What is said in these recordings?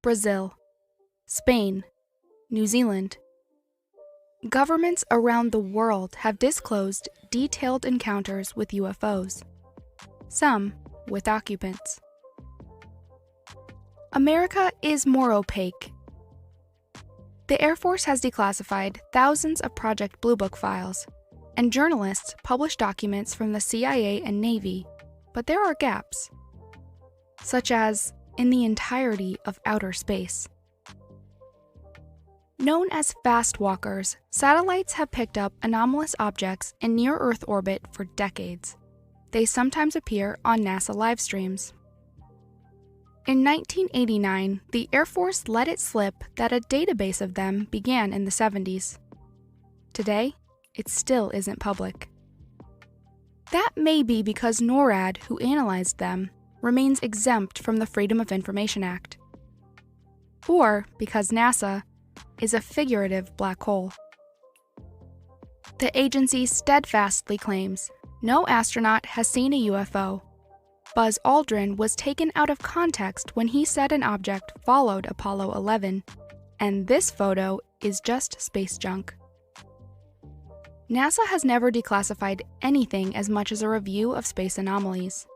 Brazil, Spain, New Zealand. Governments around the world have disclosed detailed encounters with UFOs, some with occupants. America is more opaque. The Air Force has declassified thousands of Project Blue Book files, and journalists publish documents from the CIA and Navy, but there are gaps, such as in the entirety of outer space. Known as fast walkers, satellites have picked up anomalous objects in near-Earth orbit for decades. They sometimes appear on NASA live streams. In 1989, the Air Force let it slip that a database of them began in the 70s. Today, it still isn't public. That may be because NORAD, who analyzed them, remains exempt from the Freedom of Information Act. Or because NASA is a figurative black hole. The agency steadfastly claims no astronaut has seen a UFO. Buzz Aldrin was taken out of context when he said an object followed Apollo 11, and this photo is just space junk. NASA has never declassified anything as much as a review of space anomalies.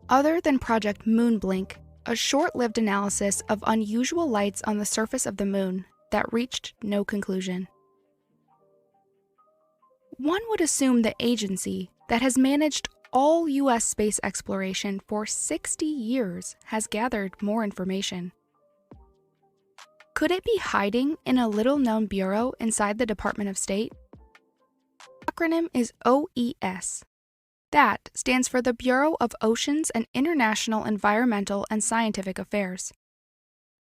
Other than Project Moonblink, a short-lived analysis of unusual lights on the surface of the moon that reached no conclusion. One would assume the agency that has managed all U.S. space exploration for 60 years has gathered more information. Could it be hiding in a little-known bureau inside the Department of State? The acronym is OES. That stands for the Bureau of Oceans and International Environmental and Scientific Affairs.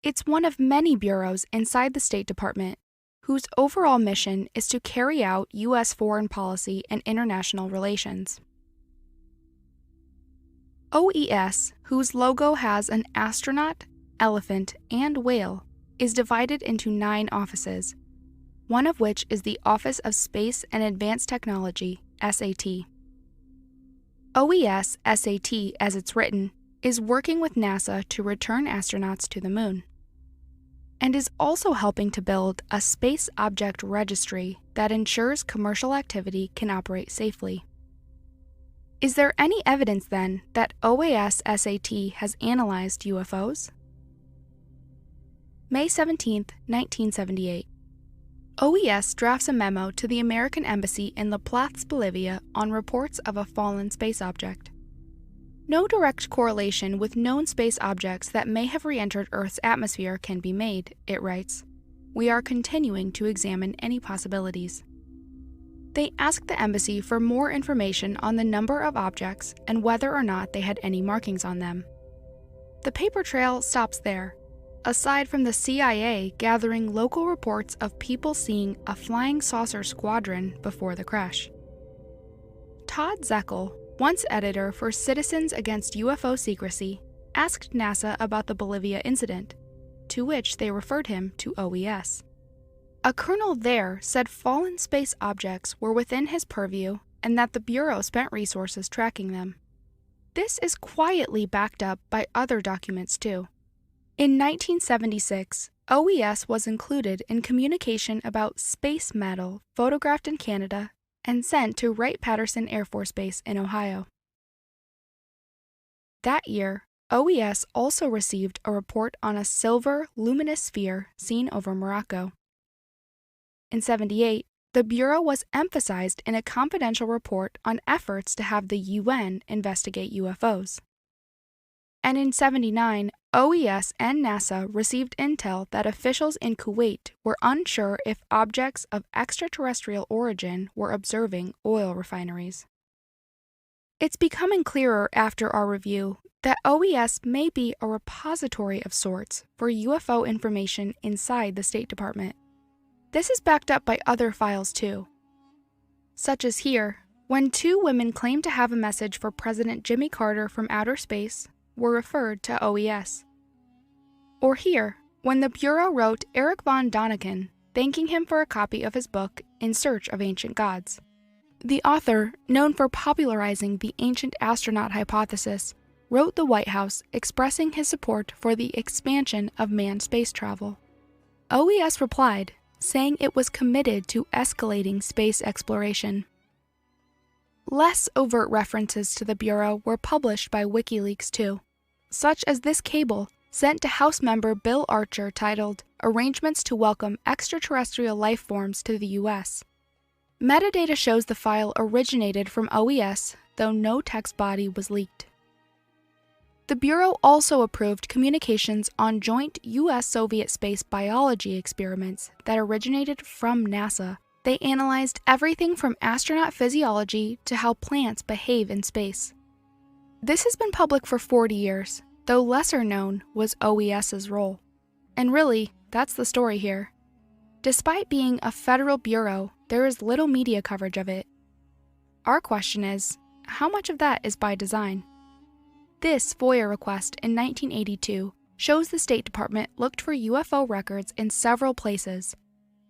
It's one of many bureaus inside the State Department, whose overall mission is to carry out U.S. foreign policy and international relations. OES, whose logo has an astronaut, elephant, and whale, is divided into 9 offices, one of which is the Office of Space and Advanced Technology, SAT. OES SAT, as it's written, is working with NASA to return astronauts to the moon, and is also helping to build a space object registry that ensures commercial activity can operate safely. Is there any evidence, then, that OAS SAT has analyzed UFOs? May 17, 1978. OES drafts a memo to the American Embassy in La Paz, Bolivia on reports of a fallen space object. No direct correlation with known space objects that may have re-entered Earth's atmosphere can be made, it writes. We are continuing to examine any possibilities. They asked the embassy for more information on the number of objects and whether or not they had any markings on them. The paper trail stops there, aside from the CIA gathering local reports of people seeing a flying saucer squadron before the crash. Todd Zeckel, once editor for Citizens Against UFO Secrecy, asked NASA about the Bolivia incident, to which they referred him to OES. A colonel there said fallen space objects were within his purview and that the Bureau spent resources tracking them. This is quietly backed up by other documents too. In 1976, OES was included in communication about space metal photographed in Canada and sent to Wright-Patterson Air Force Base in Ohio. That year, OES also received a report on a silver, luminous sphere seen over Morocco. In 1978, the Bureau was emphasized in a confidential report on efforts to have the UN investigate UFOs. And in 1979, OES and NASA received intel that officials in Kuwait were unsure if objects of extraterrestrial origin were observing oil refineries. It's becoming clearer after our review that OES may be a repository of sorts for UFO information inside the State Department. This is backed up by other files too, such as here, when 2 women claimed to have a message for President Jimmy Carter from outer space were referred to OES. Or here, when the Bureau wrote Eric von Däniken, thanking him for a copy of his book In Search of Ancient Gods. The author, known for popularizing the ancient astronaut hypothesis, wrote the White House expressing his support for the expansion of manned space travel. OES replied, saying it was committed to escalating space exploration. Less overt references to the Bureau were published by WikiLeaks too, such as this cable sent to House member Bill Archer titled Arrangements to Welcome Extraterrestrial Life Forms to the U.S. Metadata shows the file originated from OES, though no text body was leaked. The Bureau also approved communications on joint U.S.-Soviet space biology experiments that originated from NASA. They analyzed everything from astronaut physiology to how plants behave in space. This has been public for 40 years, though lesser known was OES's role. And really, that's the story here. Despite being a federal bureau, there is little media coverage of it. Our question is, how much of that is by design? This FOIA request in 1982 shows the State Department looked for UFO records in several places,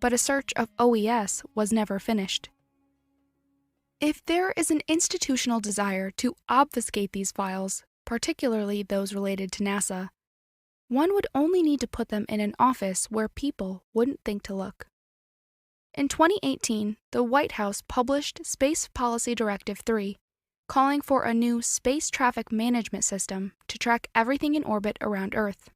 but a search of OES was never finished. If there is an institutional desire to obfuscate these files, particularly those related to NASA, one would only need to put them in an office where people wouldn't think to look. In 2018, the White House published Space Policy Directive 3, calling for a new space traffic management system to track everything in orbit around Earth.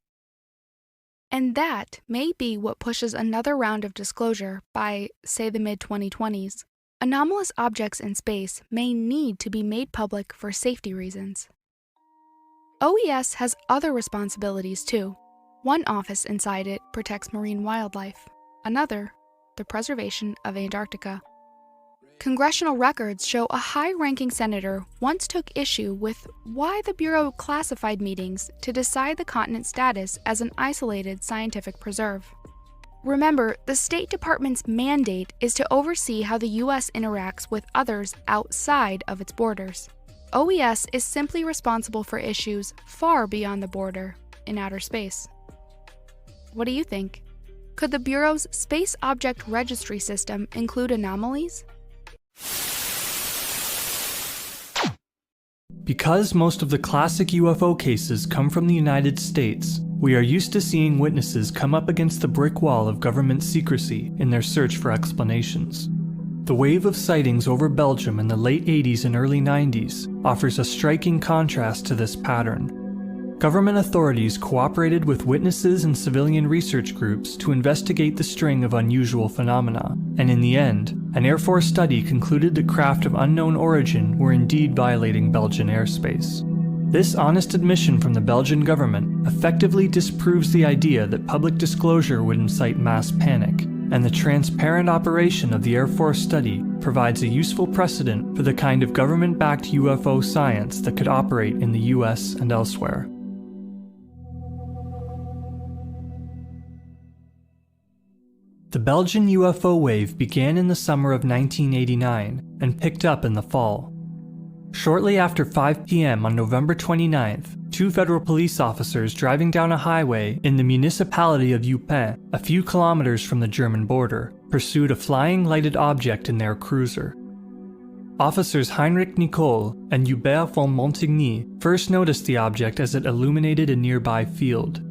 And that may be what pushes another round of disclosure by, say, the mid-2020s. Anomalous objects in space may need to be made public for safety reasons. OES has other responsibilities too. One office inside it protects marine wildlife, another, the preservation of Antarctica. Congressional records show a high-ranking senator once took issue with why the Bureau classified meetings to decide the continent's status as an isolated scientific preserve. Remember, the State Department's mandate is to oversee how the U.S. interacts with others outside of its borders. OES is simply responsible for issues far beyond the border, in outer space. What do you think? Could the Bureau's Space Object Registry system include anomalies? Because most of the classic UFO cases come from the United States, we are used to seeing witnesses come up against the brick wall of government secrecy in their search for explanations. The wave of sightings over Belgium in the late 80s and early 90s offers a striking contrast to this pattern. Government authorities cooperated with witnesses and civilian research groups to investigate the string of unusual phenomena, and in the end, an Air Force study concluded that craft of unknown origin were indeed violating Belgian airspace. This honest admission from the Belgian government effectively disproves the idea that public disclosure would incite mass panic, and the transparent operation of the Air Force study provides a useful precedent for the kind of government-backed UFO science that could operate in the US and elsewhere. The Belgian UFO wave began in the summer of 1989 and picked up in the fall. Shortly after 5 p.m. on November 29th, two federal police officers driving down a highway in the municipality of Eupen, a few kilometers from the German border, pursued a flying lighted object in their cruiser. Officers Heinrich Nicole and Hubert von Montigny first noticed the object as it illuminated a nearby field.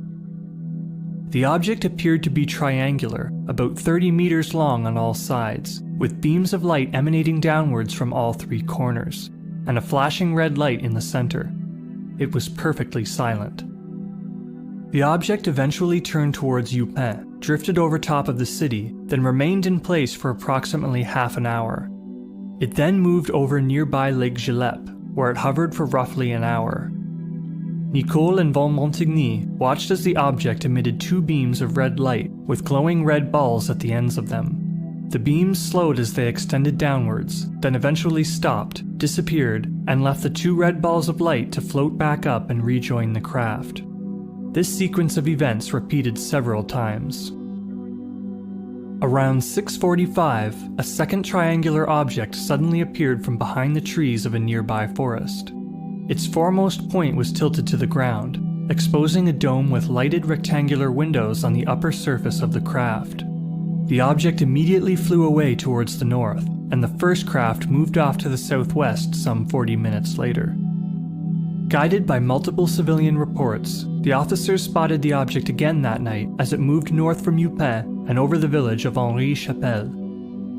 The object appeared to be triangular, about 30 meters long on all sides, with beams of light emanating downwards from all three corners, and a flashing red light in the center. It was perfectly silent. The object eventually turned towards Eupen, drifted over top of the city, then remained in place for approximately half an hour. It then moved over nearby Lake Gillep, where it hovered for roughly an hour. Nicole and von Montigny watched as the object emitted two beams of red light with glowing red balls at the ends of them. The beams slowed as they extended downwards, then eventually stopped, disappeared, and left the two red balls of light to float back up and rejoin the craft. This sequence of events repeated several times. Around 6:45, a second triangular object suddenly appeared from behind the trees of a nearby forest. Its foremost point was tilted to the ground, exposing a dome with lighted rectangular windows on the upper surface of the craft. The object immediately flew away towards the north, and the first craft moved off to the southwest some 40 minutes later. Guided by multiple civilian reports, the officers spotted the object again that night as it moved north from Upin and over the village of Henri-Chapelle.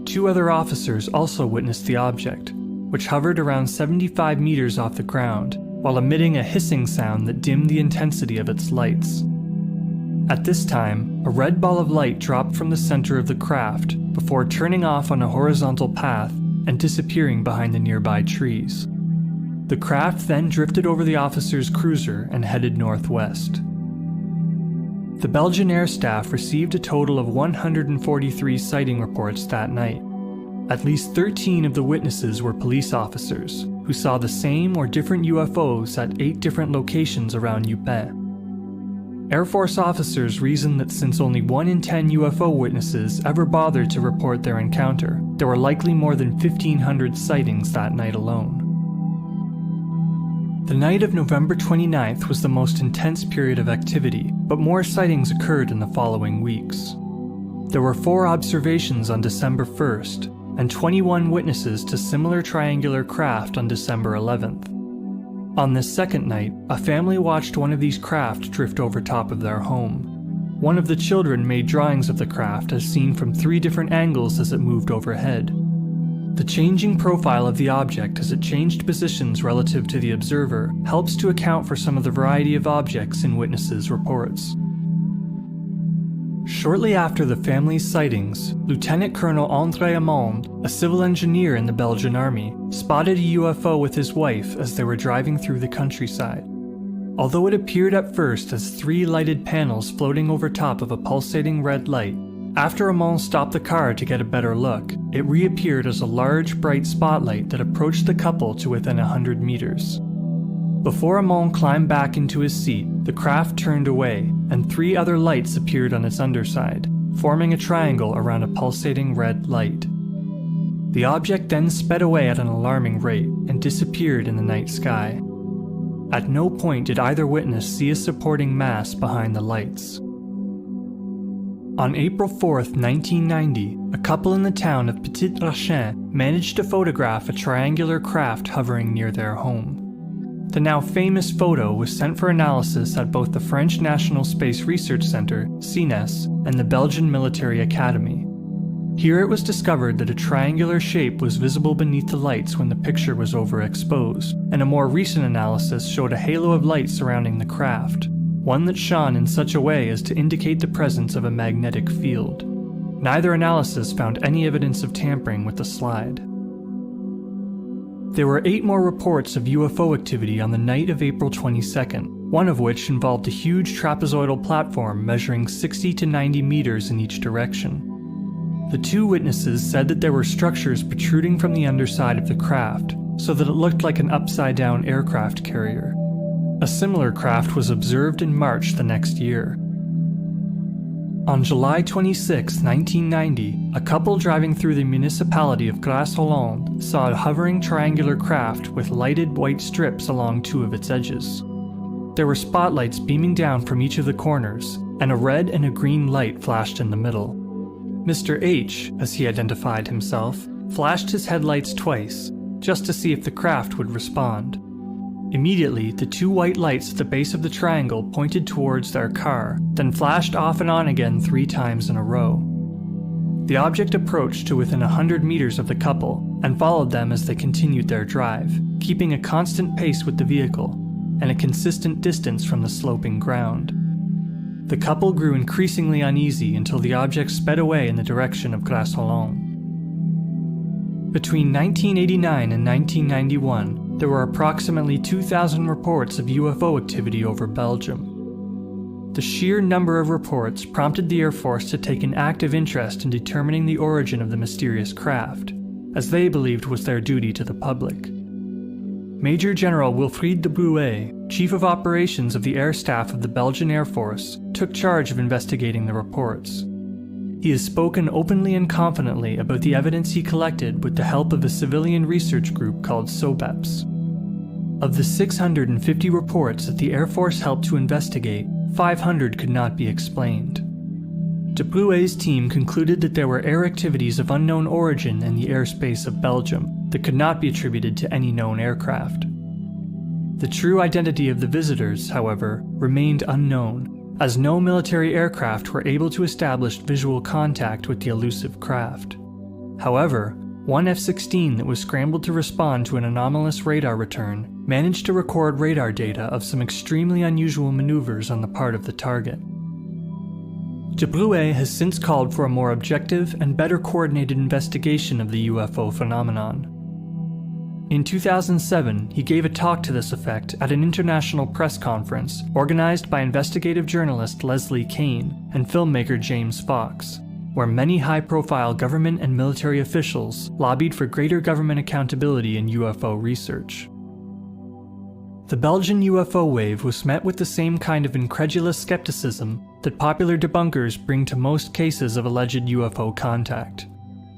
2 other officers also witnessed the object, which hovered around 75 meters off the ground, while emitting a hissing sound that dimmed the intensity of its lights. At this time, a red ball of light dropped from the center of the craft before turning off on a horizontal path and disappearing behind the nearby trees. The craft then drifted over the officer's cruiser and headed northwest. The Belgian air staff received a total of 143 sighting reports that night. At least 13 of the witnesses were police officers, who saw the same or different UFOs at 8 different locations around Upin. Air Force officers reasoned that since only 1 in 10 UFO witnesses ever bothered to report their encounter, there were likely more than 1,500 sightings that night alone. The night of November 29th was the most intense period of activity, but more sightings occurred in the following weeks. There were 4 observations on December 1st, and 21 witnesses to similar triangular craft on December 11th. On this second night, a family watched one of these craft drift over top of their home. One of the children made drawings of the craft as seen from 3 different angles as it moved overhead. The changing profile of the object as it changed positions relative to the observer helps to account for some of the variety of objects in witnesses' reports. Shortly after the family's sightings, Lieutenant Colonel André Amand, a civil engineer in the Belgian army, spotted a UFO with his wife as they were driving through the countryside. Although it appeared at first as 3 lighted panels floating over top of a pulsating red light, after Amand stopped the car to get a better look, it reappeared as a large, bright spotlight that approached the couple to within 100 meters. Before Amand climbed back into his seat, the craft turned away, and 3 other lights appeared on its underside, forming a triangle around a pulsating red light. The object then sped away at an alarming rate and disappeared in the night sky. At no point did either witness see a supporting mass behind the lights. On April 4th, 1990, a couple in the town of Petit Rachin managed to photograph a triangular craft hovering near their home. The now famous photo was sent for analysis at both the French National Space Research Center, CNES, and the Belgian Military Academy. Here it was discovered that a triangular shape was visible beneath the lights when the picture was overexposed, and a more recent analysis showed a halo of light surrounding the craft, one that shone in such a way as to indicate the presence of a magnetic field. Neither analysis found any evidence of tampering with the slide. There were 8 more reports of UFO activity on the night of April 22nd, one of which involved a huge trapezoidal platform measuring 60 to 90 meters in each direction. The 2 witnesses said that there were structures protruding from the underside of the craft, so that it looked like an upside-down aircraft carrier. A similar craft was observed in March the next year. On July 26, 1990, a couple driving through the municipality of Grasse-Hollande saw a hovering triangular craft with lighted white strips along 2 of its edges. There were spotlights beaming down from each of the corners, and a red and a green light flashed in the middle. Mr. H, as he identified himself, flashed his headlights twice, just to see if the craft would respond. Immediately, the 2 white lights at the base of the triangle pointed towards their car, then flashed off and on again 3 times in a row. The object approached to within 100 meters of the couple, and followed them as they continued their drive, keeping a constant pace with the vehicle, and a consistent distance from the sloping ground. The couple grew increasingly uneasy until the object sped away in the direction of Grasse-Hollande. Between 1989 and 1991, there were approximately 2,000 reports of UFO activity over Belgium. The sheer number of reports prompted the Air Force to take an active interest in determining the origin of the mysterious craft, as they believed was their duty to the public. Major General Wilfried de Bruet, Chief of Operations of the Air Staff of the Belgian Air Force, took charge of investigating the reports. He has spoken openly and confidently about the evidence he collected with the help of a civilian research group called SOBEPS. Of the 650 reports that the Air Force helped to investigate, 500 could not be explained. De Bruet's team concluded that there were air activities of unknown origin in the airspace of Belgium that could not be attributed to any known aircraft. The true identity of the visitors, however, remained unknown, as no military aircraft were able to establish visual contact with the elusive craft. However, one F-16 that was scrambled to respond to an anomalous radar return managed to record radar data of some extremely unusual maneuvers on the part of the target. De Bruet has since called for a more objective and better coordinated investigation of the UFO phenomenon. In 2007, he gave a talk to this effect at an international press conference organized by investigative journalist Leslie Kean and filmmaker James Fox, where many high-profile government and military officials lobbied for greater government accountability in UFO research. The Belgian UFO wave was met with the same kind of incredulous skepticism that popular debunkers bring to most cases of alleged UFO contact.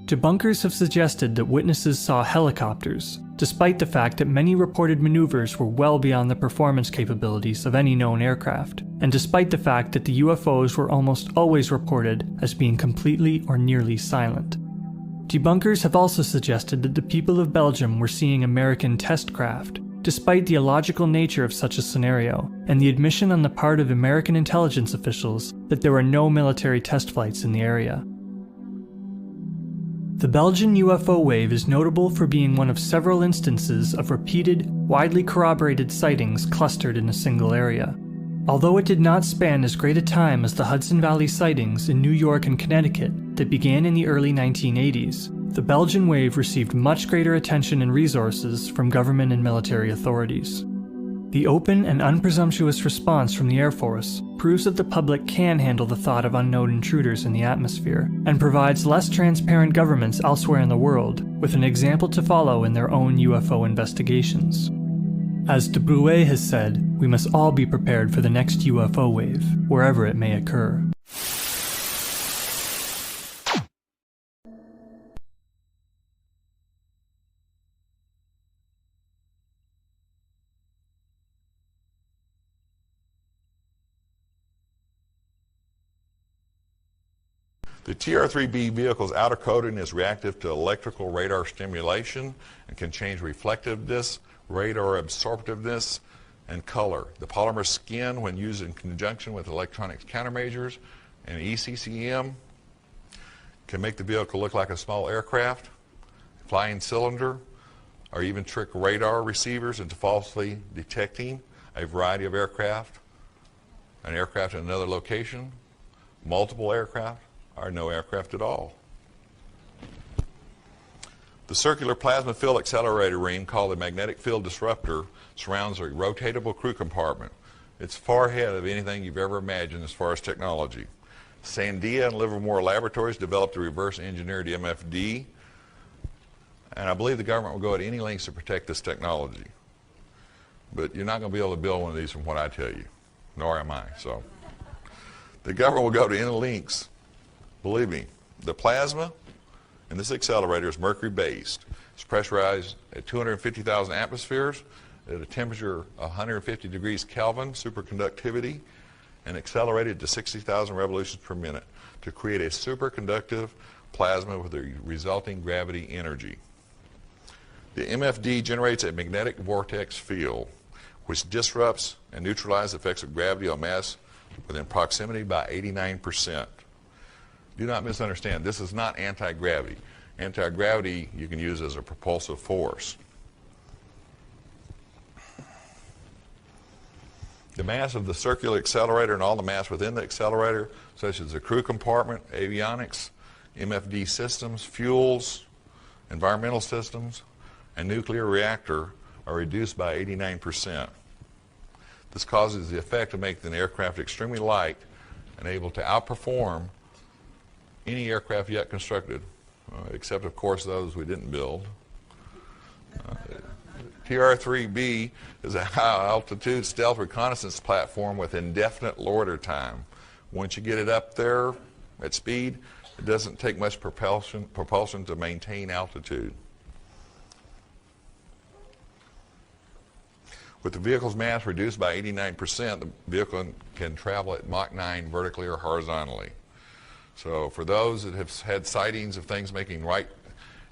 Debunkers have suggested that witnesses saw helicopters, despite the fact that many reported maneuvers were well beyond the performance capabilities of any known aircraft, and despite the fact that the UFOs were almost always reported as being completely or nearly silent. Debunkers have also suggested that the people of Belgium were seeing American test craft, despite the illogical nature of such a scenario, and the admission on the part of American intelligence officials that there were no military test flights in the area. The Belgian UFO wave is notable for being one of several instances of repeated, widely corroborated sightings clustered in a single area. Although it did not span as great a time as the Hudson Valley sightings in New York and Connecticut that began in the early 1980s, the Belgian wave received much greater attention and resources from government and military authorities. The open and unpresumptuous response from the Air Force proves that the public can handle the thought of unknown intruders in the atmosphere, and provides less transparent governments elsewhere in the world with an example to follow in their own UFO investigations. As De Bruet has said, we must all be prepared for the next UFO wave, wherever it may occur. The TR-3B vehicle's outer coating is reactive to electrical radar stimulation and can change reflectiveness, radar absorptiveness, and color. The polymer skin, when used in conjunction with electronics countermeasures and ECCM, can make the vehicle look like a small aircraft, flying cylinder, or even trick radar receivers into falsely detecting a variety of aircraft, an aircraft in another location, multiple aircraft, or no aircraft at all. The circular plasma field accelerator ring, called the magnetic field disruptor, surrounds a rotatable crew compartment. It's far ahead of anything you've ever imagined as far as technology. Sandia and Livermore Laboratories developed the reverse engineered MFD, and I believe the government will go at any lengths to protect this technology. But you're not going to be able to build one of these from what I tell you, nor am I. So the government will go to any lengths. Believe me, the plasma in this accelerator is mercury-based. It's pressurized at 250,000 atmospheres at a temperature of 150 degrees Kelvin, superconductivity, and accelerated to 60,000 revolutions per minute to create a superconductive plasma with a resulting gravity energy. The MFD generates a magnetic vortex field which disrupts and neutralizes the effects of gravity on mass within proximity by 89%. Do not misunderstand, this is not anti-gravity. Anti-gravity you can use as a propulsive force. The mass of the circular accelerator and all the mass within the accelerator, such as the crew compartment, avionics, MFD systems, fuels, environmental systems, and nuclear reactor, are reduced by 89%. This causes the effect of making the aircraft extremely light and able to outperform any aircraft yet constructed, except of course those we didn't build. TR-3B is a high-altitude stealth reconnaissance platform with indefinite loiter time. Once you get it up there at speed, it doesn't take much propulsion to maintain altitude. With the vehicle's mass reduced by 89%, the vehicle can travel at Mach 9 vertically or horizontally. So for those that have had sightings of things making right,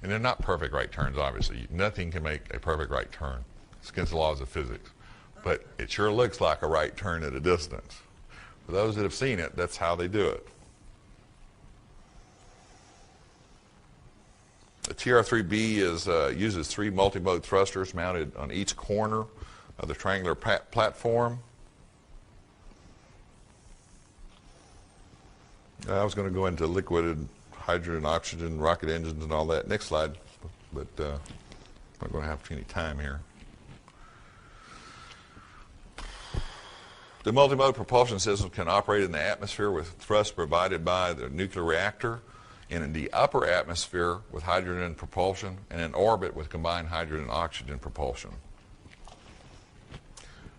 and they're not perfect right turns, obviously. Nothing can make a perfect right turn. It's against the laws of physics. but it sure looks like a right turn at a distance. For those that have seen it, that's how they do it. The TR-3B uses 3 multi-mode thrusters mounted on each corner of the triangular platform. I was going to go into liquid hydrogen, oxygen, rocket engines, and all that. Next slide, but I'm not going to have any time here. The multimode propulsion system can operate in the atmosphere with thrust provided by the nuclear reactor, and in the upper atmosphere with hydrogen propulsion, and in orbit with combined hydrogen and oxygen propulsion.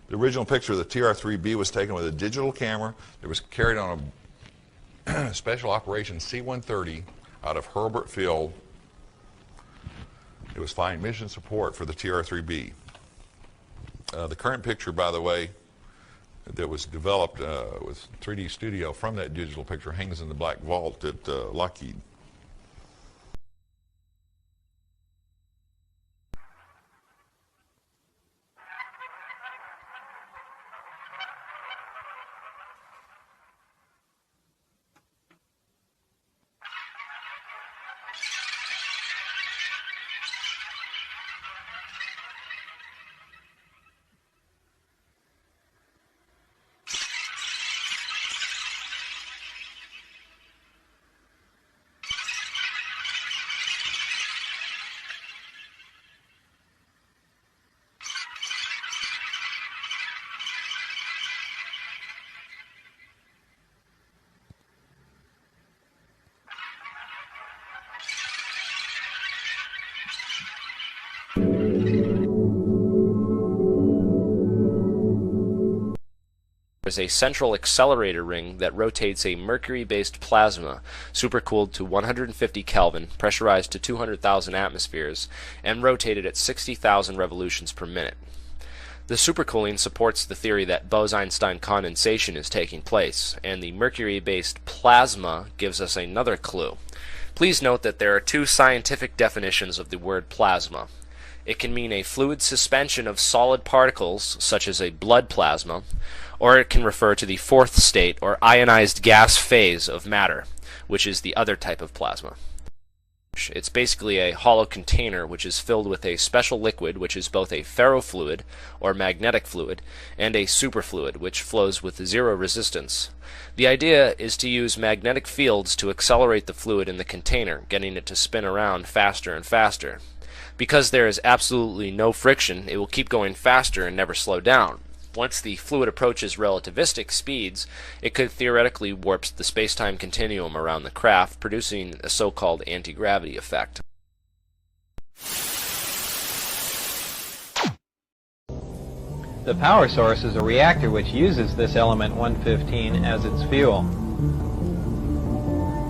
The original picture of the TR-3B was taken with a digital camera that was carried on a Special Operations C-130 out of Hurlburt Field. It was flying mission support for the TR-3B. The current picture, by the way, that was developed with 3D Studio from that digital picture hangs in the Black Vault at Lockheed. There's a central accelerator ring that rotates a mercury-based plasma, supercooled to 150 Kelvin, pressurized to 200,000 atmospheres, and rotated at 60,000 revolutions per minute. The supercooling supports the theory that Bose-Einstein condensation is taking place, and the mercury-based plasma gives us another clue. Please note that there are 2 scientific definitions of the word plasma. It can mean a fluid suspension of solid particles, such as a blood plasma, or it can refer to the 4th state, or ionized gas phase of matter, which is the other type of plasma. It's basically a hollow container which is filled with a special liquid which is both a ferrofluid, or magnetic fluid, and a superfluid, which flows with 0 resistance. The idea is to use magnetic fields to accelerate the fluid in the container, getting it to spin around faster and faster. Because there is absolutely no friction, it will keep going faster and never slow down. Once the fluid approaches relativistic speeds, it could theoretically warp the space-time continuum around the craft, producing a so-called anti-gravity effect. The power source is a reactor which uses this element 115 as its fuel.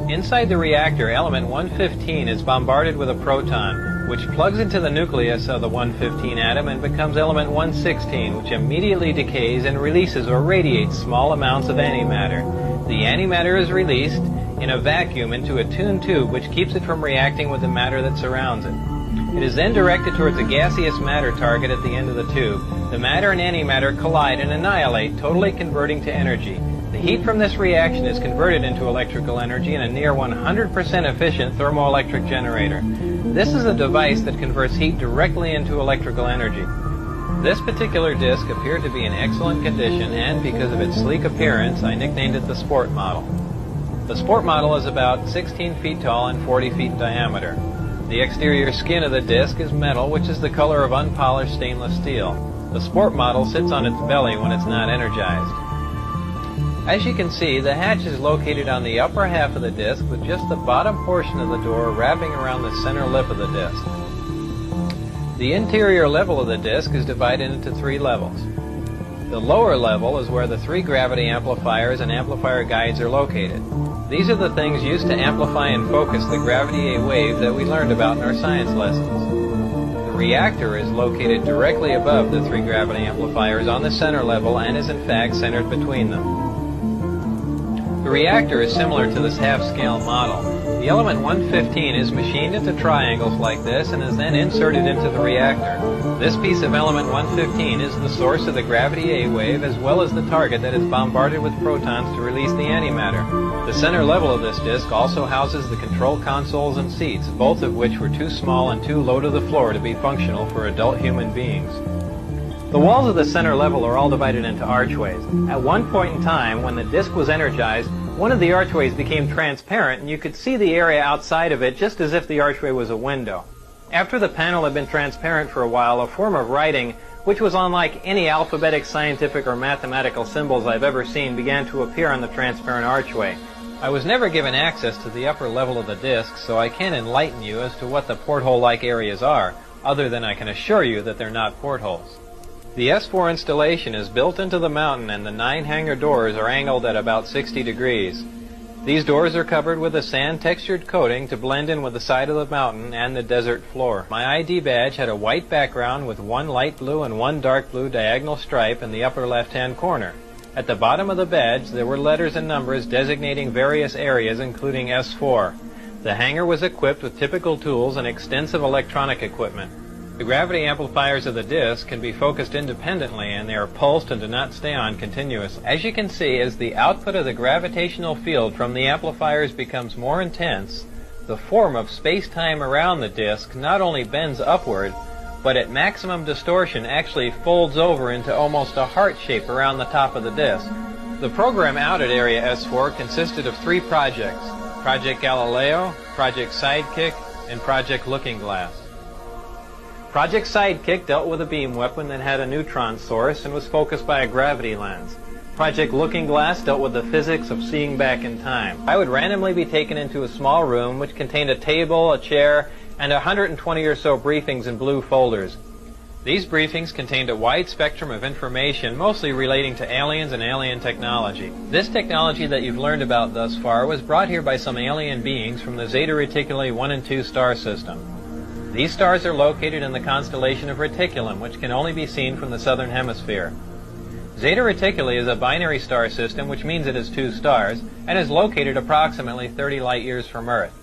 Inside the reactor, element 115 is bombarded with a proton, which plugs into the nucleus of the 115 atom and becomes element 116, which immediately decays and releases or radiates small amounts of antimatter. The antimatter is released in a vacuum into a tuned tube which keeps it from reacting with the matter that surrounds it. It is then directed towards a gaseous matter target at the end of the tube. The matter and antimatter collide and annihilate, totally converting to energy. The heat from this reaction is converted into electrical energy in a near 100% efficient thermoelectric generator. This is a device that converts heat directly into electrical energy. This particular disc appeared to be in excellent condition, and because of its sleek appearance, I nicknamed it the Sport Model. The Sport Model is about 16 feet tall and 40 feet in diameter. The exterior skin of the disc is metal, which is the color of unpolished stainless steel. The Sport Model sits on its belly when it's not energized. As you can see, the hatch is located on the upper half of the disc with just the bottom portion of the door wrapping around the center lip of the disc. The interior level of the disc is divided into 3 levels. The lower level is where the 3 gravity amplifiers and amplifier guides are located. These are the things used to amplify and focus the gravity wave that we learned about in our science lessons. The reactor is located directly above the 3 gravity amplifiers on the center level and is in fact centered between them. The reactor is similar to this half-scale model. The element 115 is machined into triangles like this and is then inserted into the reactor. This piece of element 115 is the source of the gravity A wave as well as the target that is bombarded with protons to release the antimatter. The center level of this disk also houses the control consoles and seats, both of which were too small and too low to the floor to be functional for adult human beings. The walls of the center level are all divided into archways. At one point in time, when the disk was energized, one of the archways became transparent and you could see the area outside of it just as if the archway was a window. After the panel had been transparent for a while, a form of writing, which was unlike any alphabetic, scientific, or mathematical symbols I've ever seen, began to appear on the transparent archway. I was never given access to the upper level of the disk, so I can't enlighten you as to what the porthole-like areas are, other than I can assure you that they're not portholes. The S4 installation is built into the mountain and the 9 hangar doors are angled at about 60 degrees. These doors are covered with a sand-textured coating to blend in with the side of the mountain and the desert floor. My ID badge had a white background with one light blue and one dark blue diagonal stripe in the upper left-hand corner. At the bottom of the badge there were letters and numbers designating various areas including S4. The hangar was equipped with typical tools and extensive electronic equipment. The gravity amplifiers of the disk can be focused independently and they are pulsed and do not stay on continuously. As you can see, as the output of the gravitational field from the amplifiers becomes more intense, the form of space-time around the disk not only bends upward, but at maximum distortion actually folds over into almost a heart shape around the top of the disk. The program out at Area S4 consisted of 3 projects: Project Galileo, Project Sidekick, and Project Looking Glass. Project Sidekick dealt with a beam weapon that had a neutron source and was focused by a gravity lens. Project Looking Glass dealt with the physics of seeing back in time. I would randomly be taken into a small room which contained a table, a chair, and 120 or so briefings in blue folders. These briefings contained a wide spectrum of information, mostly relating to aliens and alien technology. This technology that you've learned about thus far was brought here by some alien beings from the Zeta Reticuli 1 and 2 star system. These stars are located in the constellation of Reticulum, which can only be seen from the southern hemisphere. Zeta Reticuli is a binary star system, which means it has 2 stars, and is located approximately 30 light-years from Earth.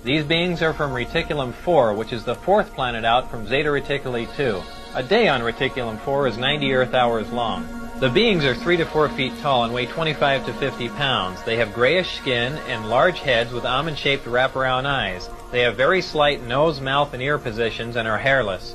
These beings are from Reticulum 4, which is the 4th planet out from Zeta Reticuli 2. A day on Reticulum 4 is 90 Earth-hours long. The beings are 3 to 4 feet tall and weigh 25 to 50 pounds. They have grayish skin and large heads with almond-shaped wraparound eyes. They have very slight nose, mouth, and ear positions and are hairless.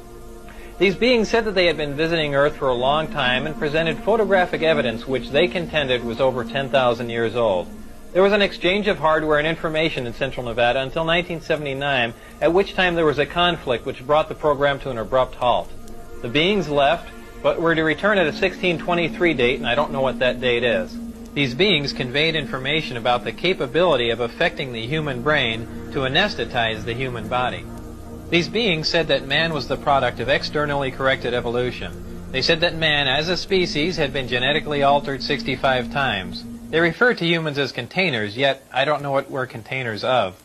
These beings said that they had been visiting Earth for a long time and presented photographic evidence which they contended was over 10,000 years old. There was an exchange of hardware and information in central Nevada until 1979, at which time there was a conflict which brought the program to an abrupt halt. The beings left, but were to return at a 1623 date, and I don't know what that date is. These beings conveyed information about the capability of affecting the human brain to anesthetize the human body. These beings said that man was the product of externally corrected evolution. They said that man, as a species, had been genetically altered 65 times. They refer to humans as containers, yet I don't know what we're containers of.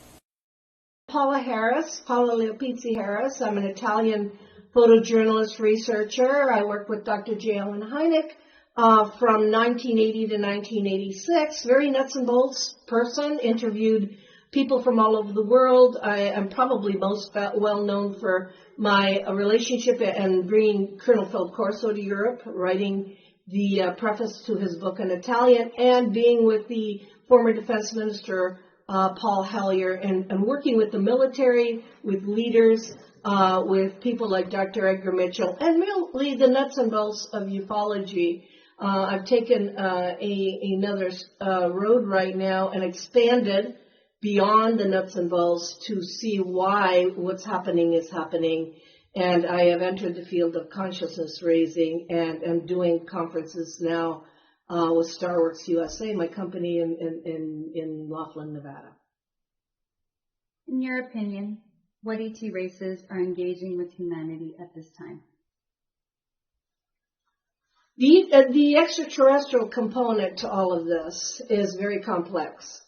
Paula Leopizzi Harris. I'm an Italian photojournalist researcher. I worked with Dr. J. Allen Hynek from 1980 to 1986. Very nuts and bolts person, interviewed people from all over the world. I am probably most well known for my relationship and bringing Colonel Phil Corso to Europe, writing the preface to his book in Italian, and being with the former Defense Minister Paul Hellyer and working with the military, with leaders, with people like Dr. Edgar Mitchell, and really the nuts and bolts of ufology. I've taken another road right now and expanded beyond the nuts and bolts to see why what's happening is happening. And I have entered the field of consciousness raising and am doing conferences now with Starworks USA, my company in Laughlin, Nevada. In your opinion, what ET races are engaging with humanity at this time? The extraterrestrial component to all of this is very complex.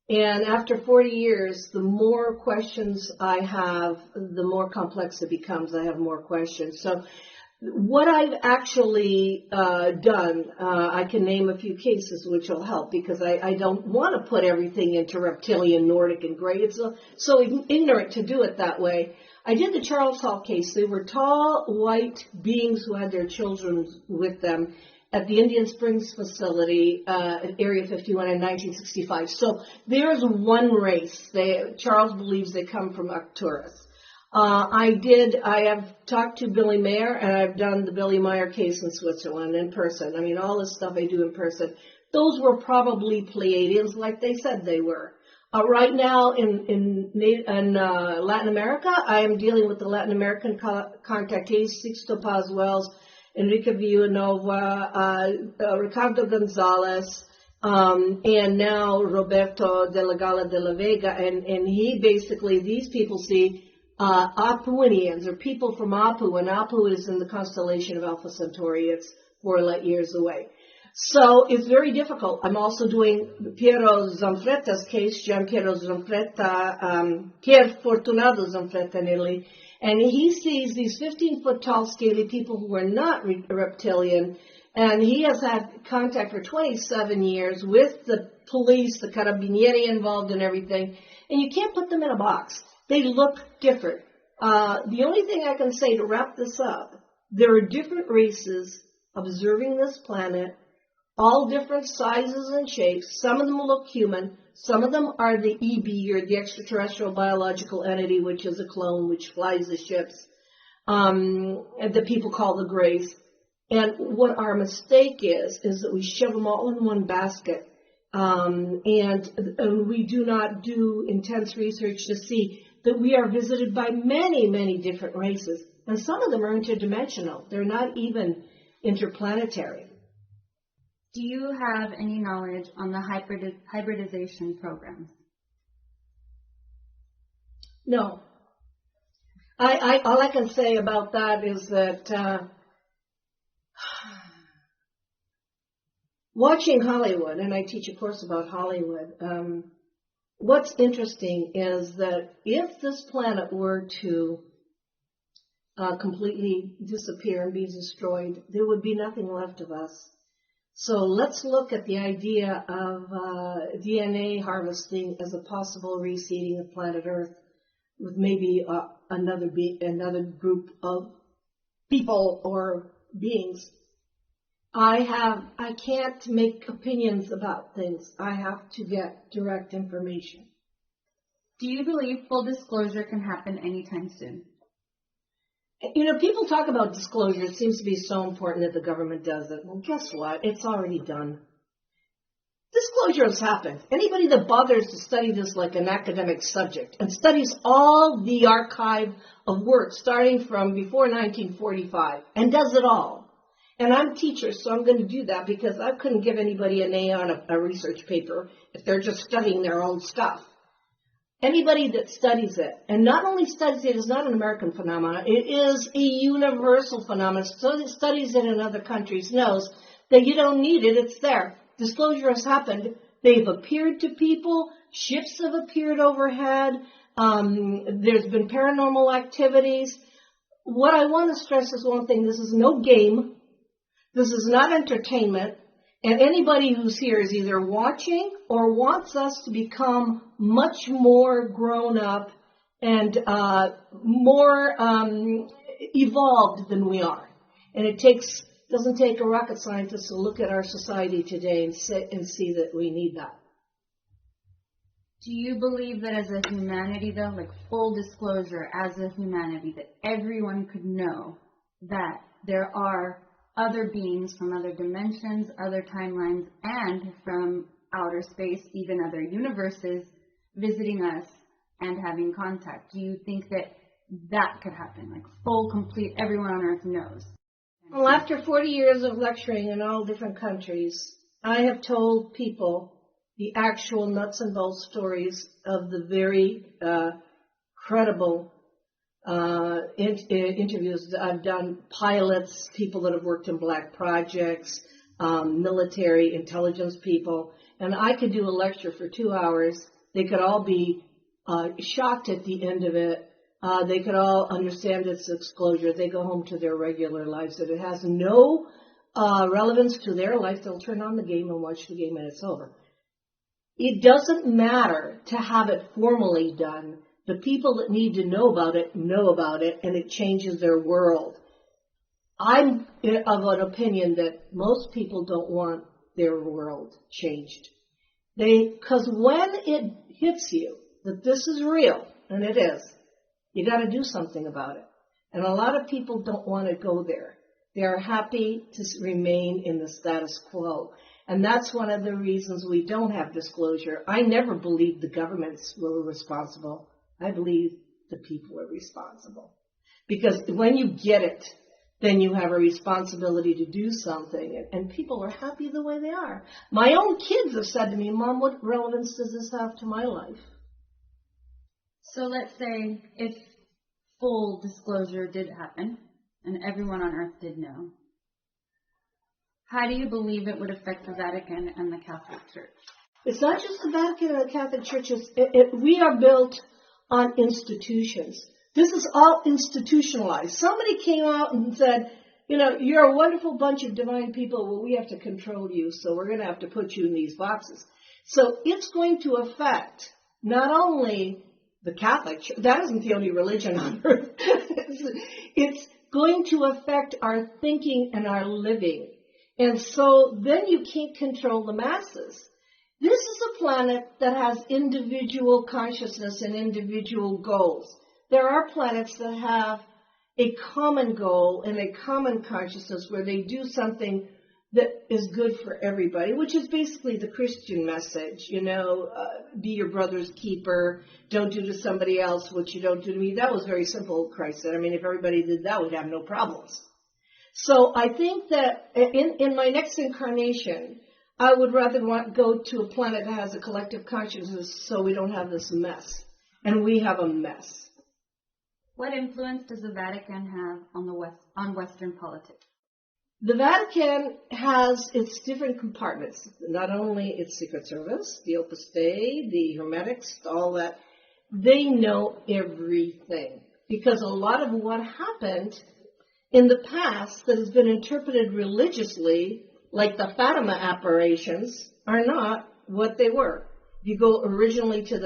And after 40 years, the more questions I have, the more complex it becomes. I have more questions. So What I've actually done, I can name a few cases which will help, because I don't want to put everything into reptilian, Nordic, and gray. It's so ignorant to do it that way. I did the Charles Hall case. They were tall, white beings who had their children with them at the Indian Springs facility at Area 51 in 1965. So there's one race. Charles believes they come from Arcturus. I have talked to Billy Mayer, and I've done the Billy Meyer case in Switzerland in person. I mean, all this stuff I do in person. Those were probably Pleiadians, like they said they were. Right now in Latin America, I am dealing with the Latin American contactees, Sixto Paz Wells, Enrique Villanova, Ricardo Gonzalez, and now Roberto de la Gala de la Vega. And he basically, these people see Apuinians, or people from Apu, and Apu is in the constellation of Alpha Centauri. It's 4 light years away. So it's very difficult. I'm also doing Piero Zanfretta's case, Gian Piero Zanfretta, Pier Fortunato Zanfretta in Italy, and he sees these 15-foot tall scaly people who are not reptilian, and he has had contact for 27 years with the police, the carabinieri involved and everything, and you can't put them in a box. They look different. The only thing I can say to wrap this up, there are different races observing this planet, all different sizes and shapes. Some of them look human. Some of them are the EB, or the extraterrestrial biological entity, which is a clone which flies the ships, that people call the Greys. And what our mistake is that we shove them all in one basket. And we do not do intense research to see that we are visited by many, many different races. And some of them are interdimensional. They're not even interplanetary. Do you have any knowledge on the hybridization programs? No. All I can say about that is that watching Hollywood, and I teach a course about Hollywood, what's interesting is that if this planet were to completely disappear and be destroyed, there would be nothing left of us. So let's look at the idea of DNA harvesting as a possible reseeding of planet Earth with maybe another group of people or beings. I can't make opinions about things. I have to get direct information. Do you believe full disclosure can happen anytime soon? You know, people talk about disclosure. It seems to be so important that the government does it. Well, guess what? It's already done. Disclosure has happened. Anybody that bothers to study this like an academic subject and studies all the archive of work starting from before 1945 and does it all. And I'm a teacher, so I'm going to do that because I couldn't give anybody an A on a research paper if they're just studying their own stuff. Anybody that studies it, and not only studies it, is not an American phenomenon, it is a universal phenomenon. So that studies it in other countries knows that you don't need it, it's there. Disclosure has happened. They've appeared to people, ships have appeared overhead, there's been paranormal activities. What I want to stress is one thing, this is no game, this is not entertainment. And anybody who's here is either watching or wants us to become much more grown up and more evolved than we are. And it doesn't take a rocket scientist to look at our society today and see that we need that. Do you believe that as a humanity, though, like full disclosure, as a humanity, that everyone could know that there are other beings from other dimensions, other timelines, and from outer space, even other universes, visiting us and having contact? Do you think that that could happen, like full, complete, everyone on Earth knows? Well, after 40 years of lecturing in all different countries, I have told people the actual nuts and bolts stories of the very credible interviews. I've done pilots, people that have worked in black projects, military intelligence people, and I could do a lecture for 2 hours. They could all be shocked at the end of it They could all understand its disclosure. They go home to their regular lives. If it has no relevance to their life, they'll turn on the game and watch the game and it's over. It doesn't matter to have it formally done. The people that need to know about it, and it changes their world. I'm of an opinion that most people don't want their world changed. Because when it hits you that this is real, and it is, you got to do something about it. And a lot of people don't want to go there. They are happy to remain in the status quo. And that's one of the reasons we don't have disclosure. I never believed the governments were responsible. I believe the people are responsible. Because when you get it, then you have a responsibility to do something. And people are happy the way they are. My own kids have said to me, Mom, what relevance does this have to my life? So let's say if full disclosure did happen and everyone on Earth did know, how do you believe it would affect the Vatican and the Catholic Church? It's not just the Vatican and the Catholic Church. We are built on institutions. This is all institutionalized. Somebody came out and said, you're a wonderful bunch of divine people. Well, we have to control you, so we're going to have to put you in these boxes. So it's going to affect not only the Catholic Church. That isn't the only religion on earth. It's going to affect our thinking and our living. And so then you can't control the masses. This is a planet that has individual consciousness and individual goals. There are planets that have a common goal and a common consciousness where they do something that is good for everybody, which is basically the Christian message, be your brother's keeper, don't do to somebody else what you don't do to me. That was very simple, Christ said. If everybody did that, we'd have no problems. So I think that in my next incarnation, I would rather go to a planet that has a collective consciousness so we don't have this mess. And we have a mess. What influence does the Vatican have on Western politics? The Vatican has its different compartments, not only its Secret Service, the Opus Dei, the Hermetics, all that. They know everything because a lot of what happened in the past that has been interpreted religiously, like the Fatima apparitions, are not what they were. If you go originally to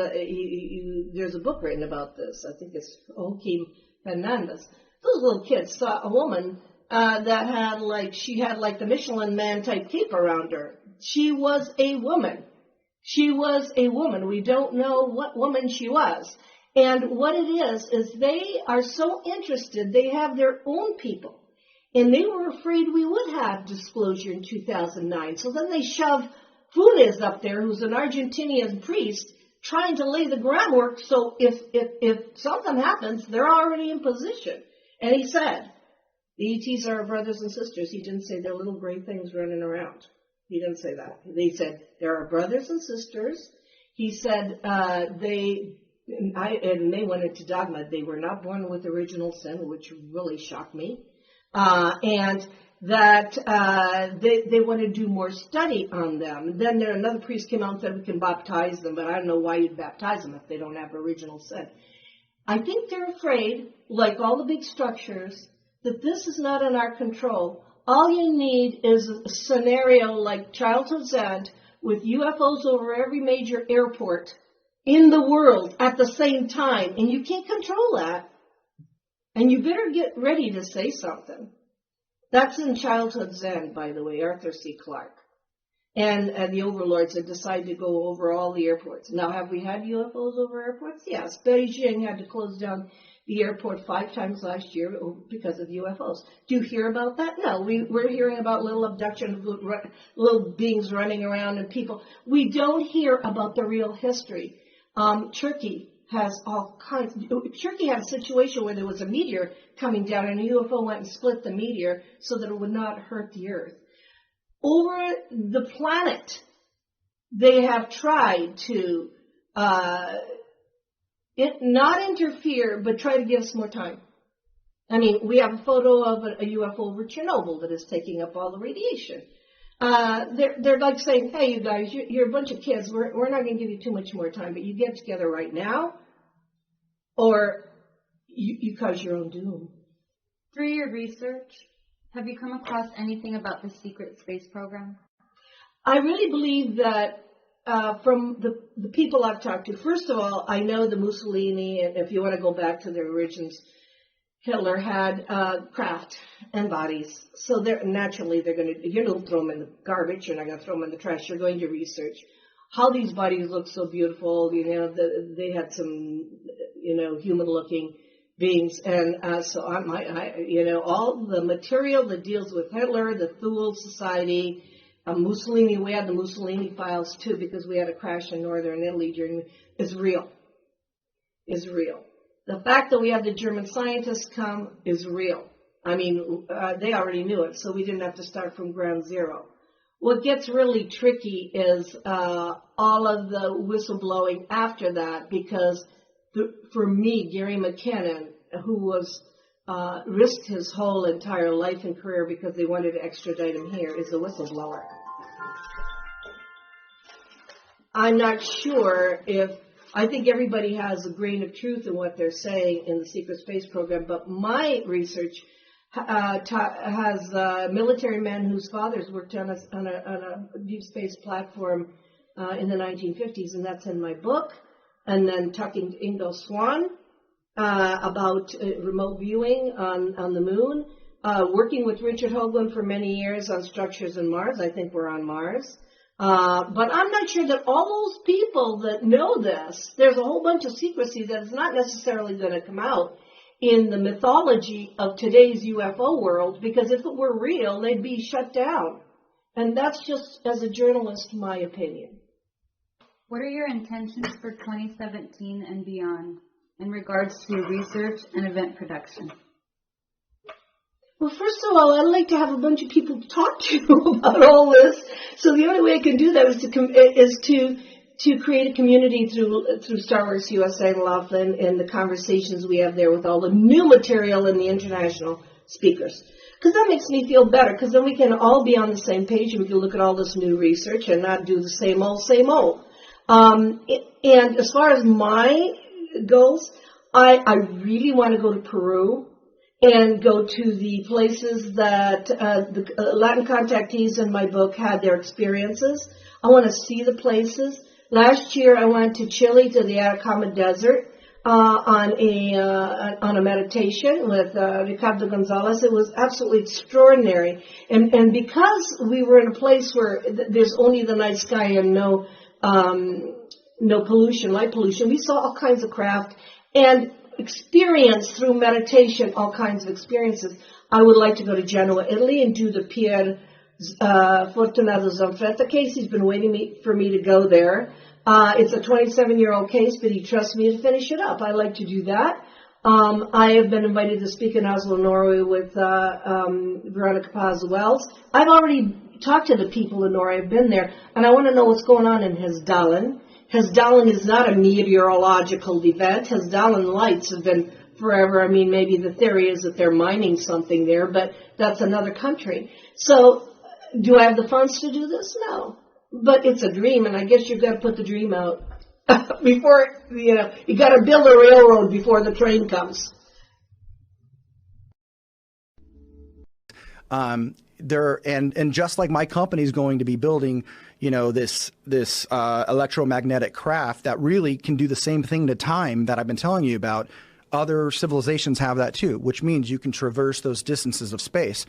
there's a book written about this. I think it's Joaquin Fernandez. Those little kids saw a woman that had the Michelin Man type cape around her. She was a woman. She was a woman. We don't know what woman she was. And what it is they are so interested, they have their own people. And they were afraid we would have disclosure in 2009. So then they shoved Funes up there, who's an Argentinian priest, trying to lay the groundwork so if something happens, they're already in position. And he said, the ETs are our brothers and sisters. He didn't say they're little gray things running around. He didn't say that. They said they're our brothers and sisters. He said they went into dogma. They were not born with original sin, which really shocked me. And that they want to do more study on them. Then another priest came out and said we can baptize them, but I don't know why you'd baptize them if they don't have original sin. I think they're afraid, like all the big structures, that this is not in our control. All you need is a scenario like Childhood's End with UFOs over every major airport in the world at the same time, and you can't control that. And you better get ready to say something. That's in Childhood's End, by the way, Arthur C. Clarke. And the overlords had decided to go over all the airports. Now, have we had UFOs over airports? Yes. Beijing had to close down the airport 5 times last year because of UFOs. Do you hear about that? No. We're hearing about little abduction, little beings running around and people. We don't hear about the real history. Turkey has all kinds. Turkey had a situation where there was a meteor coming down and a UFO went and split the meteor so that it would not hurt the earth. Over the planet, they have tried to not interfere, but try to give us more time. We have a photo of a UFO over Chernobyl that is taking up all the radiation. They're like saying, hey, you guys, you're a bunch of kids. We're not going to give you too much more time, but you get together right now, or you cause your own doom. Through your research, have you come across anything about the secret space program? I really believe that from the people I've talked to, first of all, I know the Mussolini, and if you want to go back to their origins, Hitler had craft and bodies. So naturally they're going to, you don't throw them in the garbage, you're not going to throw them in the trash, you're going to research how these bodies look so beautiful. They had some, human looking beings. And so all the material that deals with Hitler, the Thule Society, Mussolini, we had the Mussolini files too, because we had a crash in northern Italy is real. The fact that we have the German scientists come is real. I mean, they already knew it, so we didn't have to start from ground zero. What gets really tricky is all of the whistleblowing after that, because for me, Gary McKinnon, who was risked his whole entire life and career because they wanted to extradite him here, is a whistleblower. I'm not sure I think everybody has a grain of truth in what they're saying in the secret space program, but my research has military men whose fathers worked on a deep space platform in the 1950s, and that's in my book. And then talking to Ingo Swann about remote viewing on the moon, working with Richard Hoagland for many years on structures in Mars. I think we're on Mars. But I'm not sure that all those people that know this, there's a whole bunch of secrecy that's not necessarily going to come out in the mythology of today's UFO world, because if it were real, they'd be shut down. And that's just, as a journalist, my opinion. What are your intentions for 2017 and beyond in regards to research and event production? Well, first of all, I'd like to have a bunch of people to talk to about all this. So the only way I can do that is to create a community through Star Wars USA and Laughlin and the conversations we have there with all the new material and the international speakers. Because that makes me feel better, because then we can all be on the same page and we can look at all this new research and not do the same old. And as far as my goals, I really want to go to Peru and go to the places that the Latin contactees in my book had their experiences. I want to see the places. Last year I went to Chile, to the Atacama Desert, on a meditation with Ricardo Gonzalez. It was absolutely extraordinary. And because we were in a place where there's only the night sky and no pollution, light pollution, we saw all kinds of craft and experience through meditation all kinds of experiences. I would like to go to Genoa, Italy, and do the Pier Fortunato Zanfretta case. He's been waiting for me to go there. It's a 27-year-old case, but he trusts me to finish it up. I like to do that. I have been invited to speak in Oslo, Norway with Veronica Paz-Wells. I've already talked to the people in Norway. I've been there, and I want to know what's going on in Hesdalen. Hesdalen is not a meteorological event. Hesdalen lights have been forever. I mean, maybe the theory is that they're mining something there, but that's another country. So do I have the funds to do this? No. But it's a dream, and I guess you've got to put the dream out before, you got to build a railroad before the train comes. And just like my company is going to be building, this electromagnetic craft that really can do the same thing to time that I've been telling you about. Other civilizations have that too, which means you can traverse those distances of space.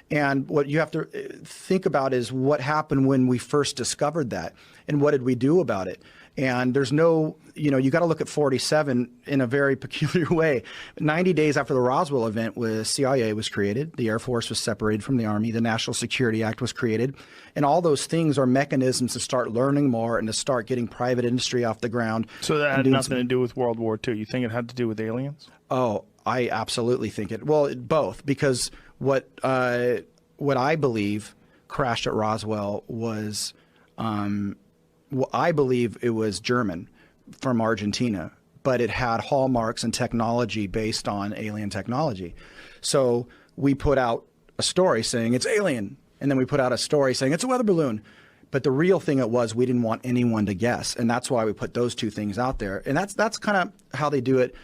And what you have to think about is what happened when we first discovered that, and what did we do about it? And there's no, you got to look at 47 in a very peculiar way. 90 days after the Roswell event, CIA was created, the Air Force was separated from the Army, the National Security Act was created, and all those things are mechanisms to start learning more and to start getting private industry off the ground. So that had nothing to do with World War II. You think it had to do with aliens? Oh, I absolutely think it. Well, both, because what I believe crashed at Roswell was. I believe it was German from Argentina, but it had hallmarks and technology based on alien technology. So we put out a story saying it's alien, and then we put out a story saying it's a weather balloon. But the real thing it was, we didn't want anyone to guess, and that's why we put those two things out there. And that's kind of how they do it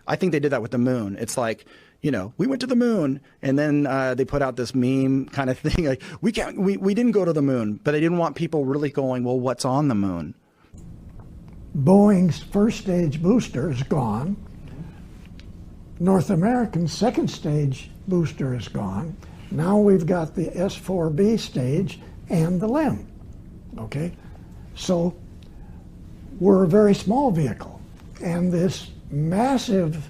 I think they did that with the moon. It's like, we went to the moon, and then they put out this meme kind of thing, like we didn't go to the moon, but they didn't want people really going, well, what's on the moon? Boeing's first stage booster is gone. North American's second stage booster is gone. Now we've got the S4B stage and the LEM. Okay, so we're a very small vehicle, and this massive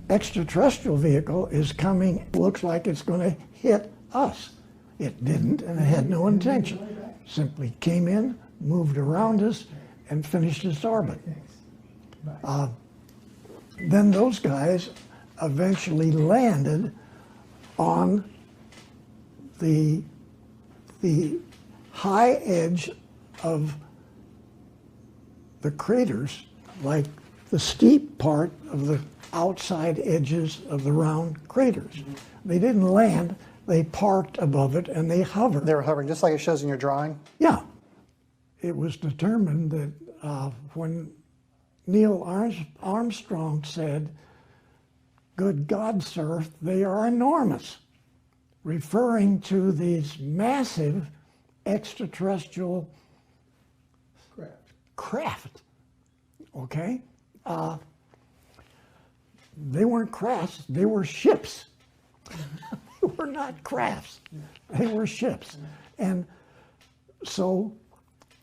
extraterrestrial vehicle is coming. Looks like it's going to hit us. It didn't, and it had no intention. Simply came in, moved around us, and finished its orbit. Then those guys eventually landed on the high edge of the craters, like the steep part of the outside edges of the round craters. They didn't land, they parked above it and they hovered. They were hovering, just like it shows in your drawing? Yeah. It was determined that when Neil Armstrong said, "Good God, sir, they are enormous," referring to these massive extraterrestrial craft. Okay? They weren't crafts, they were ships. They were not crafts, they were ships. And so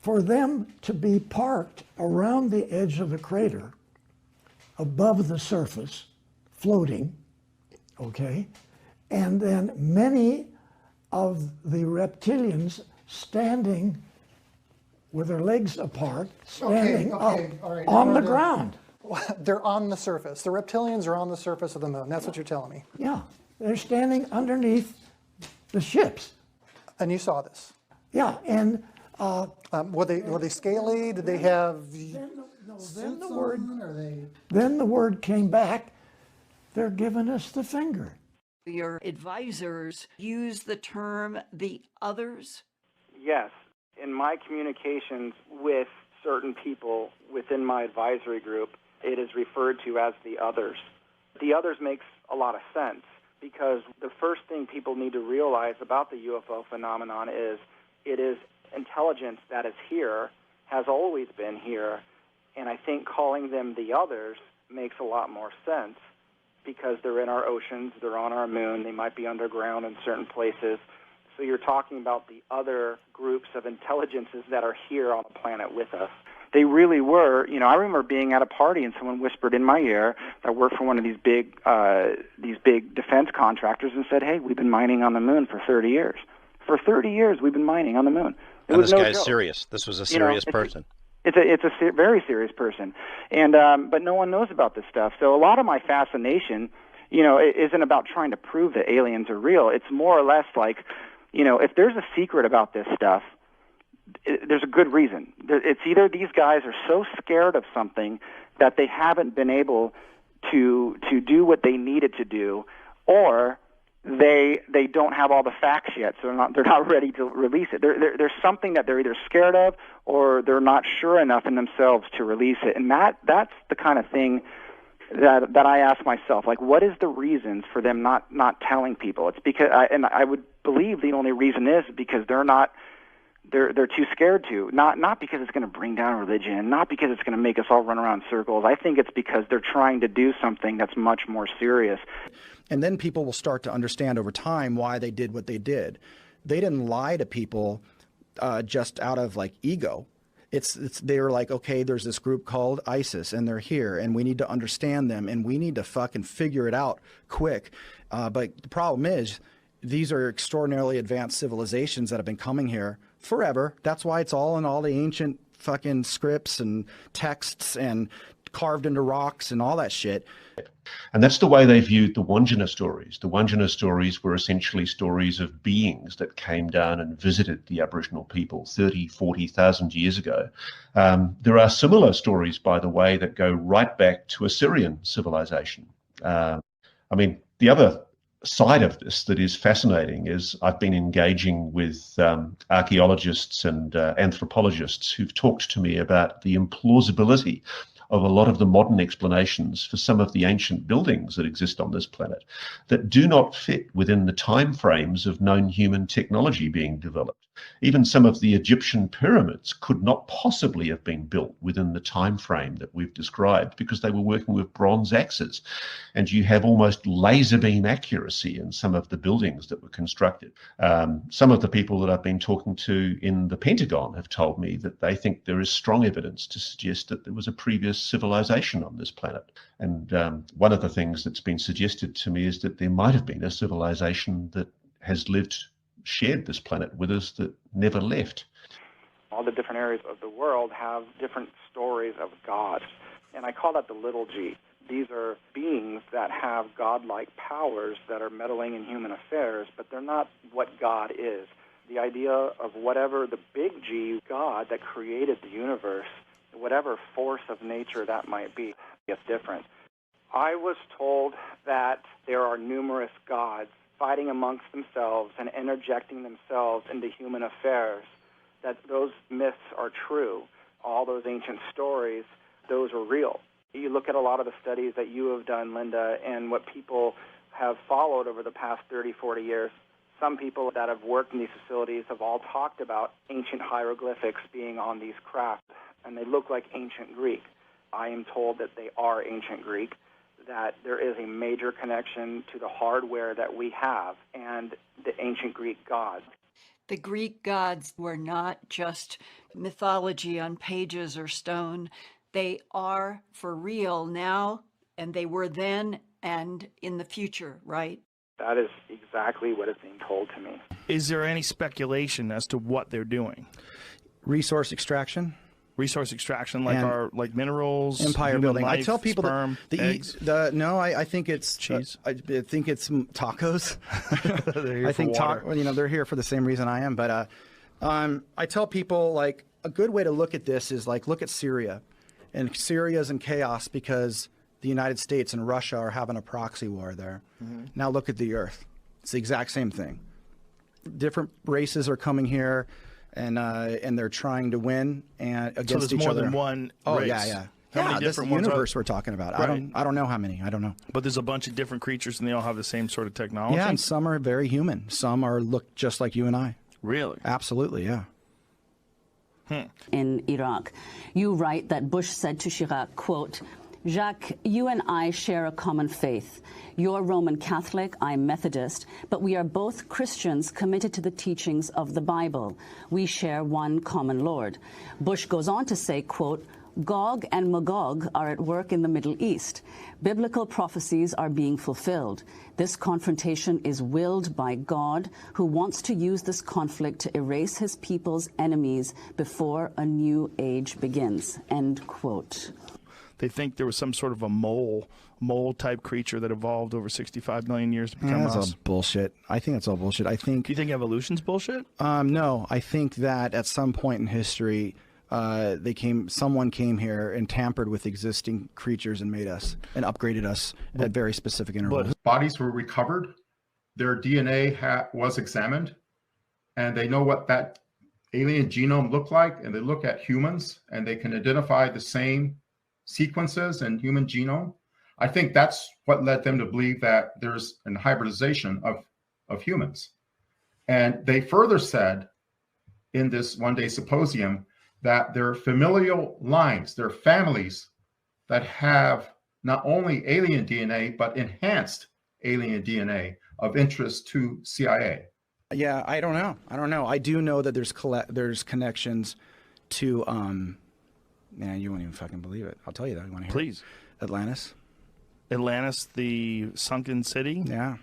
for them to be parked around the edge of the crater, above the surface, floating, okay, and then many of the reptilians standing with their legs apart, standing up all right. on the ground. They're on the surface. The reptilians are on the surface of the moon. That's what you're telling me. Yeah, they're standing underneath the ships. And you saw this? Yeah, and were they scaly? Did they have? Then the word came back. They're giving us the finger. Your advisors use the term the others? Yes. In my communications with certain people within my advisory group, it is referred to as the others. The others makes a lot of sense because the first thing people need to realize about the UFO phenomenon is it is intelligence that is here, has always been here, and I think calling them the others makes a lot more sense because they're in our oceans, they're on our moon, they might be underground in certain places. So you're talking about the other groups of intelligences that are here on the planet with us. They really were, I remember being at a party and someone whispered in my ear, I worked for one of these big defense contractors and said, "Hey, we've been mining on the moon for 30 years. For 30 years, we've been mining on the moon." And this guy's serious. This was a serious person. It's a very serious person, and but no one knows about this stuff. So a lot of my fascination, isn't about trying to prove that aliens are real. It's more or less like, if there's a secret about this stuff, there's a good reason. It's either these guys are so scared of something that they haven't been able to do what they needed to do, or they don't have all the facts yet, so they're not ready to release it. There's something that they're either scared of or they're not sure enough in themselves to release it, and that's the kind of thing that I ask myself, like, what is the reasons for them not telling people? It's because, I would believe the only reason is because they're too scared to, not because it's going to bring down religion, not because it's going to make us all run around in circles. I think it's because they're trying to do something that's much more serious. And then people will start to understand over time why they did what they did. They didn't lie to people just out of like ego. They were like, okay, there's this group called ISIS and they're here and we need to understand them and we need to fucking figure it out quick. But the problem is these are extraordinarily advanced civilizations that have been coming here forever. That's why it's all in all the ancient fucking scripts and texts and carved into rocks and all that shit. And that's the way they viewed the Wandjina stories. The Wandjina stories were essentially stories of beings that came down and visited the Aboriginal people 30, 40,000 years ago. There are similar stories, by the way, that go right back to Assyrian civilization. The other side of this that is fascinating is I've been engaging with archaeologists and anthropologists who've talked to me about the implausibility of a lot of the modern explanations for some of the ancient buildings that exist on this planet that do not fit within the time frames of known human technology being developed. Even some of the Egyptian pyramids could not possibly have been built within the time frame that we've described because they were working with bronze axes. And you have almost laser beam accuracy in some of the buildings that were constructed. Some of the people that I've been talking to in the Pentagon have told me that they think there is strong evidence to suggest that there was a previous civilization on this planet. And one of the things that's been suggested to me is that there might have been a civilization that has shared this planet with us that never left. All the different areas of the world have different stories of God, and I call that the little g. These are beings that have godlike powers that are meddling in human affairs, but they're not what God is. The idea of whatever the big G, God, that created the universe, whatever force of nature that might be, is different. I was told that there are numerous gods fighting amongst themselves and interjecting themselves into human affairs, that those myths are true. All those ancient stories, those are real. You look at a lot of the studies that you have done, Linda, and what people have followed over the past 30, 40 years. Some people that have worked in these facilities have all talked about ancient hieroglyphics being on these craft, and they look like ancient Greek. I am told that they are ancient Greek, that there is a major connection to the hardware that we have and the ancient Greek gods. The Greek gods were not just mythology on pages or stone. They are for real now, and they were then and in the future, right? That is exactly what is being told to me. Is there any speculation as to what they're doing? Resource extraction. Resource extraction, like minerals, empire building. Life, I tell people sperm, eggs. I think it's cheese. I think it's tacos. They're here I for think water. they're here for the same reason I am. But I tell people like a good way to look at this is like look at Syria, and Syria's in chaos because the United States and Russia are having a proxy war there. Mm-hmm. Now look at the Earth. It's the exact same thing. Different races are coming here. And they're trying to win and against each other. So there's more than one race. Yeah. How many this different universe we're talking about. Right. I don't know how many. I don't know. But there's a bunch of different creatures, and they all have the same sort of technology. Yeah, and some are very human. Some look just like you and I. Really? Absolutely, yeah. In Iraq, you write that Bush said to Chirac, quote, "Jacques, you and I share a common faith. You're Roman Catholic, I'm Methodist, but we are both Christians committed to the teachings of the Bible. We share one common Lord." Bush goes on to say, quote, "Gog and Magog are at work in the Middle East. Biblical prophecies are being fulfilled. This confrontation is willed by God, who wants to use this conflict to erase his people's enemies before a new age begins." End quote. They think there was some sort of a mole-type creature that evolved over 65 million years to become us. That's all bullshit. I think that's all bullshit. Do you think evolution's bullshit? No. I think that at some point in history, someone came here and tampered with existing creatures and made us and upgraded us at very specific intervals. Bodies were recovered. Their DNA was examined, and they know what that alien genome looked like, and they look at humans, and they can identify the same sequences in human genome. I think that's what led them to believe that there's an hybridization of humans. And they further said in this one-day symposium that there are familial lines, there are families that have not only alien DNA, but enhanced alien DNA of interest to CIA. Yeah, I don't know. I do know that there's connections to man, you won't even fucking believe it. I'll tell you that. You want to hear? Please. Atlantis. Atlantis, the sunken city? Yeah.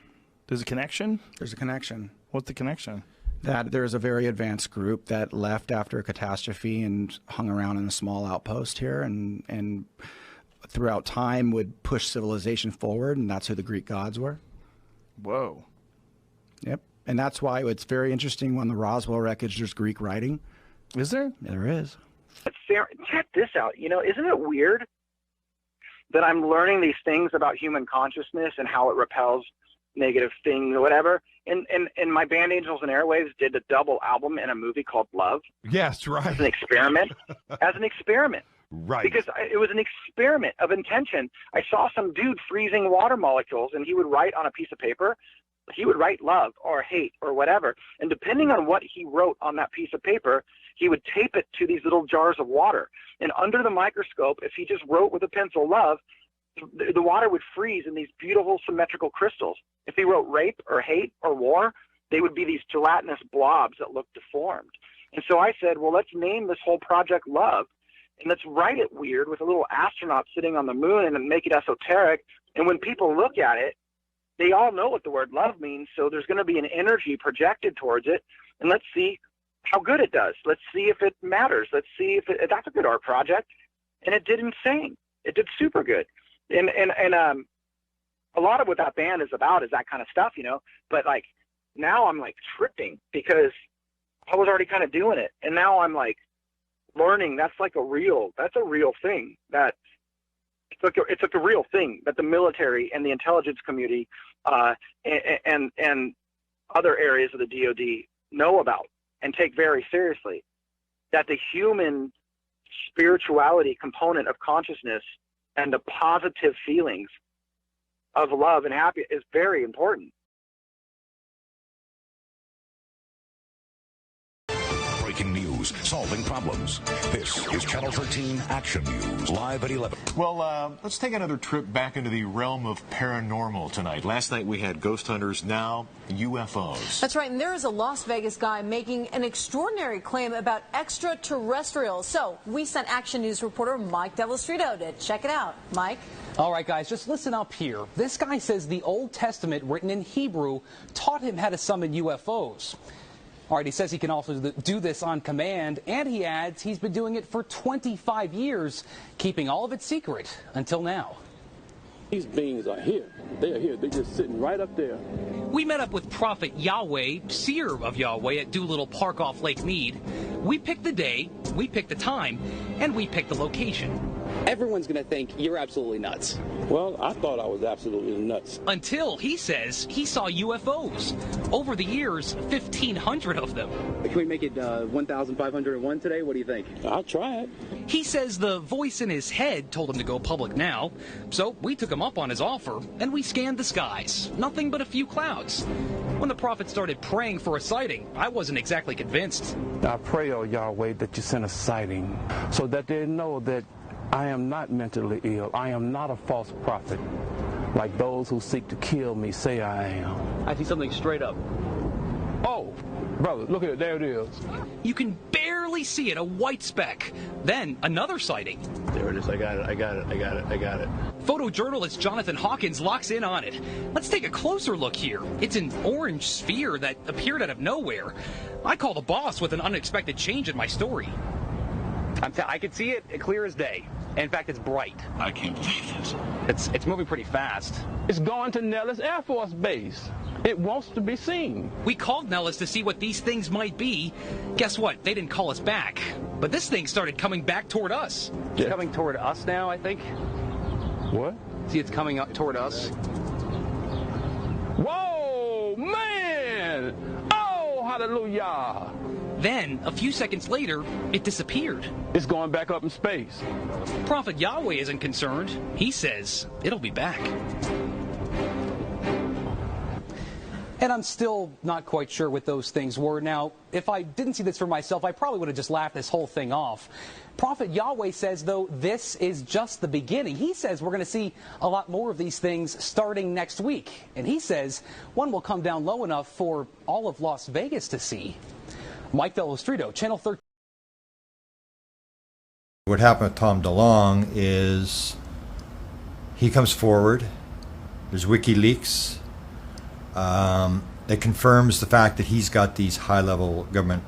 There's a connection? There's a connection. What's the connection? That there's a very advanced group that left after a catastrophe and hung around in a small outpost here and throughout time would push civilization forward, and that's who the Greek gods were. Whoa. Yep. And that's why it's very interesting on the Roswell wreckage there's Greek writing. Is there? There is. Check this out. Isn't it weird that I'm learning these things about human consciousness and how it repels negative things or whatever? And my band Angels and Airwaves did a double album and a movie called Love. Yes, right. As an experiment. Right. Because it was an experiment of intention. I saw some dude freezing water molecules, and he would write on a piece of paper. He would write love or hate or whatever. And depending on what he wrote on that piece of paper, he would tape it to these little jars of water. And under the microscope, if he just wrote with a pencil love, the water would freeze in these beautiful symmetrical crystals. If he wrote rape or hate or war, they would be these gelatinous blobs that looked deformed. And so I said, well, let's name this whole project Love, and let's write it weird with a little astronaut sitting on the moon and make it esoteric. And when people look at it, they all know what the word love means, so there's going to be an energy projected towards it, and let's see how good it does. Let's see if it matters. Let's see if that's a good art project. And it did insane. It did super good. And a lot of what that band is about is that kind of stuff, you know. But like now I'm like tripping because I was already kind of doing it, and now I'm like learning that's a real thing. That it's like a real thing that the military and the intelligence community and other areas of the DoD know about and take very seriously. That the human spirituality component of consciousness and the positive feelings of love and happiness is very important. Breaking news, solving problems. This is Channel 13 Action News, live at 11. Well, let's take another trip back into the realm of paranormal tonight. Last night we had ghost hunters, now UFOs. That's right, and there is a Las Vegas guy making an extraordinary claim about extraterrestrials. So we sent Action News reporter Mike Delastrito to check it out. Mike? All right, guys, just listen up here. This guy says the Old Testament, written in Hebrew, taught him how to summon UFOs. All right, he says he can also do this on command, and he adds he's been doing it for 25 years, keeping all of it secret until now. These beings are here. They are here. They're just sitting right up there. We met up with Prophet Yahweh, seer of Yahweh, at Doolittle Park off Lake Mead. We picked the day, we picked the time, and we picked the location. Everyone's going to think you're absolutely nuts. Well, I thought I was absolutely nuts. Until he says he saw UFOs. Over the years, 1,500 of them. Can we make it 1,501 today? What do you think? I'll try it. He says the voice in his head told him to go public now. So we took him up on his offer, and we scanned the skies. Nothing but a few clouds. When the prophet started praying for a sighting, I wasn't exactly convinced. I pray, oh Yahweh, that you send a sighting so that they know that I am not mentally ill. I am not a false prophet, like those who seek to kill me say I am. I see something straight up. Oh, brother, look at it. There it is. You can barely see it, a white speck. Then another sighting. There it is. I got it. I got it. I got it. I got it. Photojournalist Jonathan Hawkins locks in on it. Let's take a closer look here. It's an orange sphere that appeared out of nowhere. I call the boss with an unexpected change in my story. I can see it clear as day. In fact, it's bright. I can't believe this. It's moving pretty fast. It's going to Nellis Air Force Base. It wants to be seen. We called Nellis to see what these things might be. Guess what? They didn't call us back. But this thing started coming back toward us. It's coming toward us now, I think. What? See, it's coming up toward us. Whoa, man! Oh, hallelujah! Then, a few seconds later, it disappeared. It's going back up in space. Prophet Yahweh isn't concerned. He says it'll be back. And I'm still not quite sure what those things were. Now, if I didn't see this for myself, I probably would have just laughed this whole thing off. Prophet Yahweh says, though, this is just the beginning. He says we're going to see a lot more of these things starting next week. And he says one will come down low enough for all of Las Vegas to see. Mike Delastrito, Channel 13. What happened with Tom DeLonge is he comes forward. There's WikiLeaks. It confirms the fact that he's got these high-level government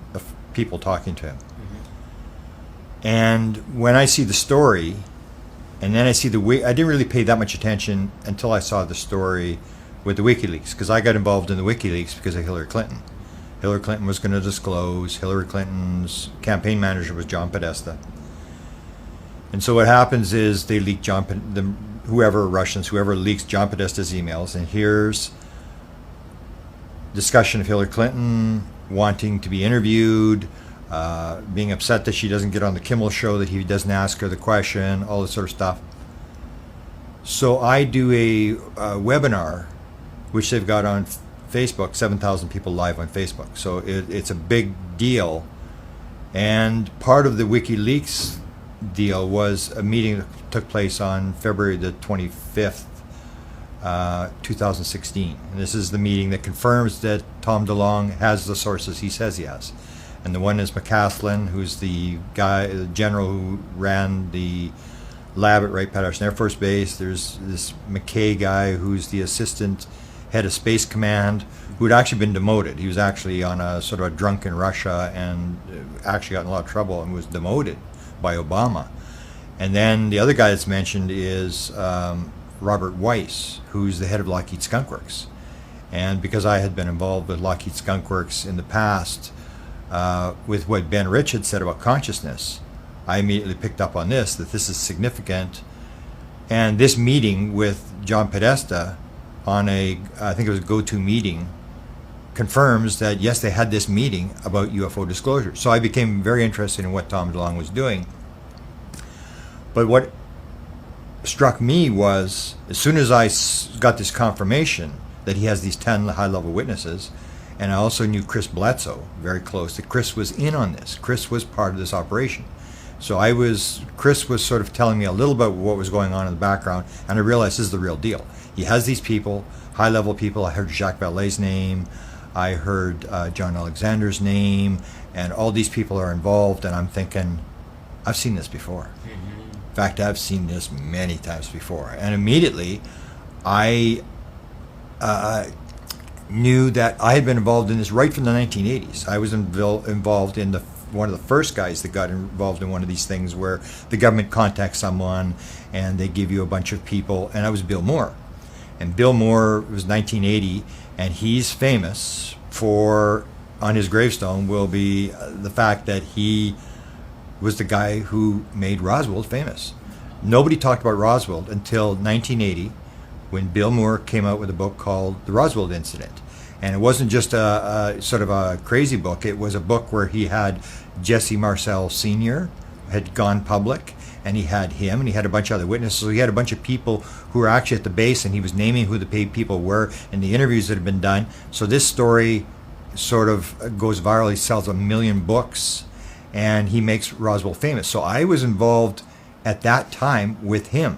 people talking to him. Mm-hmm. And when I see the story, and then I see I didn't really pay that much attention until I saw the story with the WikiLeaks, because I got involved in the WikiLeaks because of Hillary Clinton. Hillary Clinton was going to disclose. Hillary Clinton's campaign manager was John Podesta. And so what happens is they leak whoever leaks John Podesta's emails, and here's discussion of Hillary Clinton wanting to be interviewed, being upset that she doesn't get on the Kimmel show, that he doesn't ask her the question, all this sort of stuff. So I do a webinar, which they've got on Facebook, 7,000 people live on Facebook. So it's a big deal. And part of the WikiLeaks deal was a meeting that took place on February the 25th, 2016. And this is the meeting that confirms that Tom DeLonge has the sources he says he has. And the one is McCaslin, who's the guy, the general who ran the lab at Wright-Patterson Air Force Base. There's this McKay guy who's the assistant head of Space Command, who had actually been demoted. He was actually on a sort of a drunk in Russia and actually got in a lot of trouble and was demoted by Obama. And then the other guy that's mentioned is Robert Weiss, who's the head of Lockheed Skunk Works. And because I had been involved with Lockheed Skunk Works in the past, with what Ben Rich had said about consciousness, I immediately picked up on this, that this is significant. And this meeting with John Podesta on I think it was a go-to meeting, confirms that yes, they had this meeting about UFO disclosure. So I became very interested in what Tom DeLonge was doing. But what struck me was, as soon as I got this confirmation that he has these 10 high-level witnesses, and I also knew Chris Bledsoe very close, that Chris was in on this. Chris was part of this operation. So Chris was sort of telling me a little about what was going on in the background, and I realized this is the real deal. He has these people, high-level people. I heard Jacques Vallée's name. I heard John Alexander's name, and all these people are involved, and I'm thinking, I've seen this before. In fact, I've seen this many times before. And immediately, I knew that I had been involved in this right from the 1980s. I was involved in one of the first guys that got involved in one of these things where the government contacts someone and they give you a bunch of people, and I was Bill Moore. And Bill Moore was 1980, and he's famous for, on his gravestone will be the fact that he was the guy who made Roswell famous. Nobody talked about Roswell until 1980, when Bill Moore came out with a book called The Roswell Incident. And it wasn't just a sort of a crazy book. It was a book where he had Jesse Marcel Sr. had gone public, and he had him, and he had a bunch of other witnesses. So he had a bunch of people who were actually at the base, and he was naming who the paid people were and the interviews that had been done. So this story sort of goes viral. He sells 1 million books, and he makes Roswell famous. So I was involved at that time with him.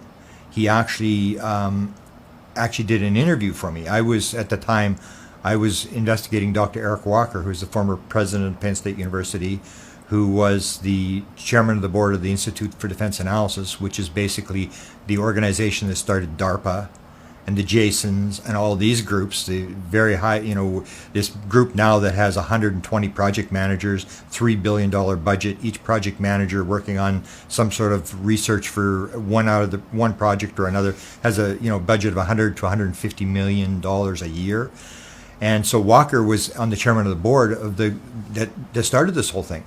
He actually did an interview for me. At the time, I was investigating Dr. Eric Walker, who's the former president of Penn State University, who was the chairman of the board of the Institute for Defense Analysis, which is basically the organization that started DARPA and the Jasons and all these groups, the very high, this group now that has 120 project managers, $3 billion budget, each project manager working on some sort of research for one project or another, has a budget of 100 to $150 million a year. And so Walker was on the chairman of the board of that started this whole thing.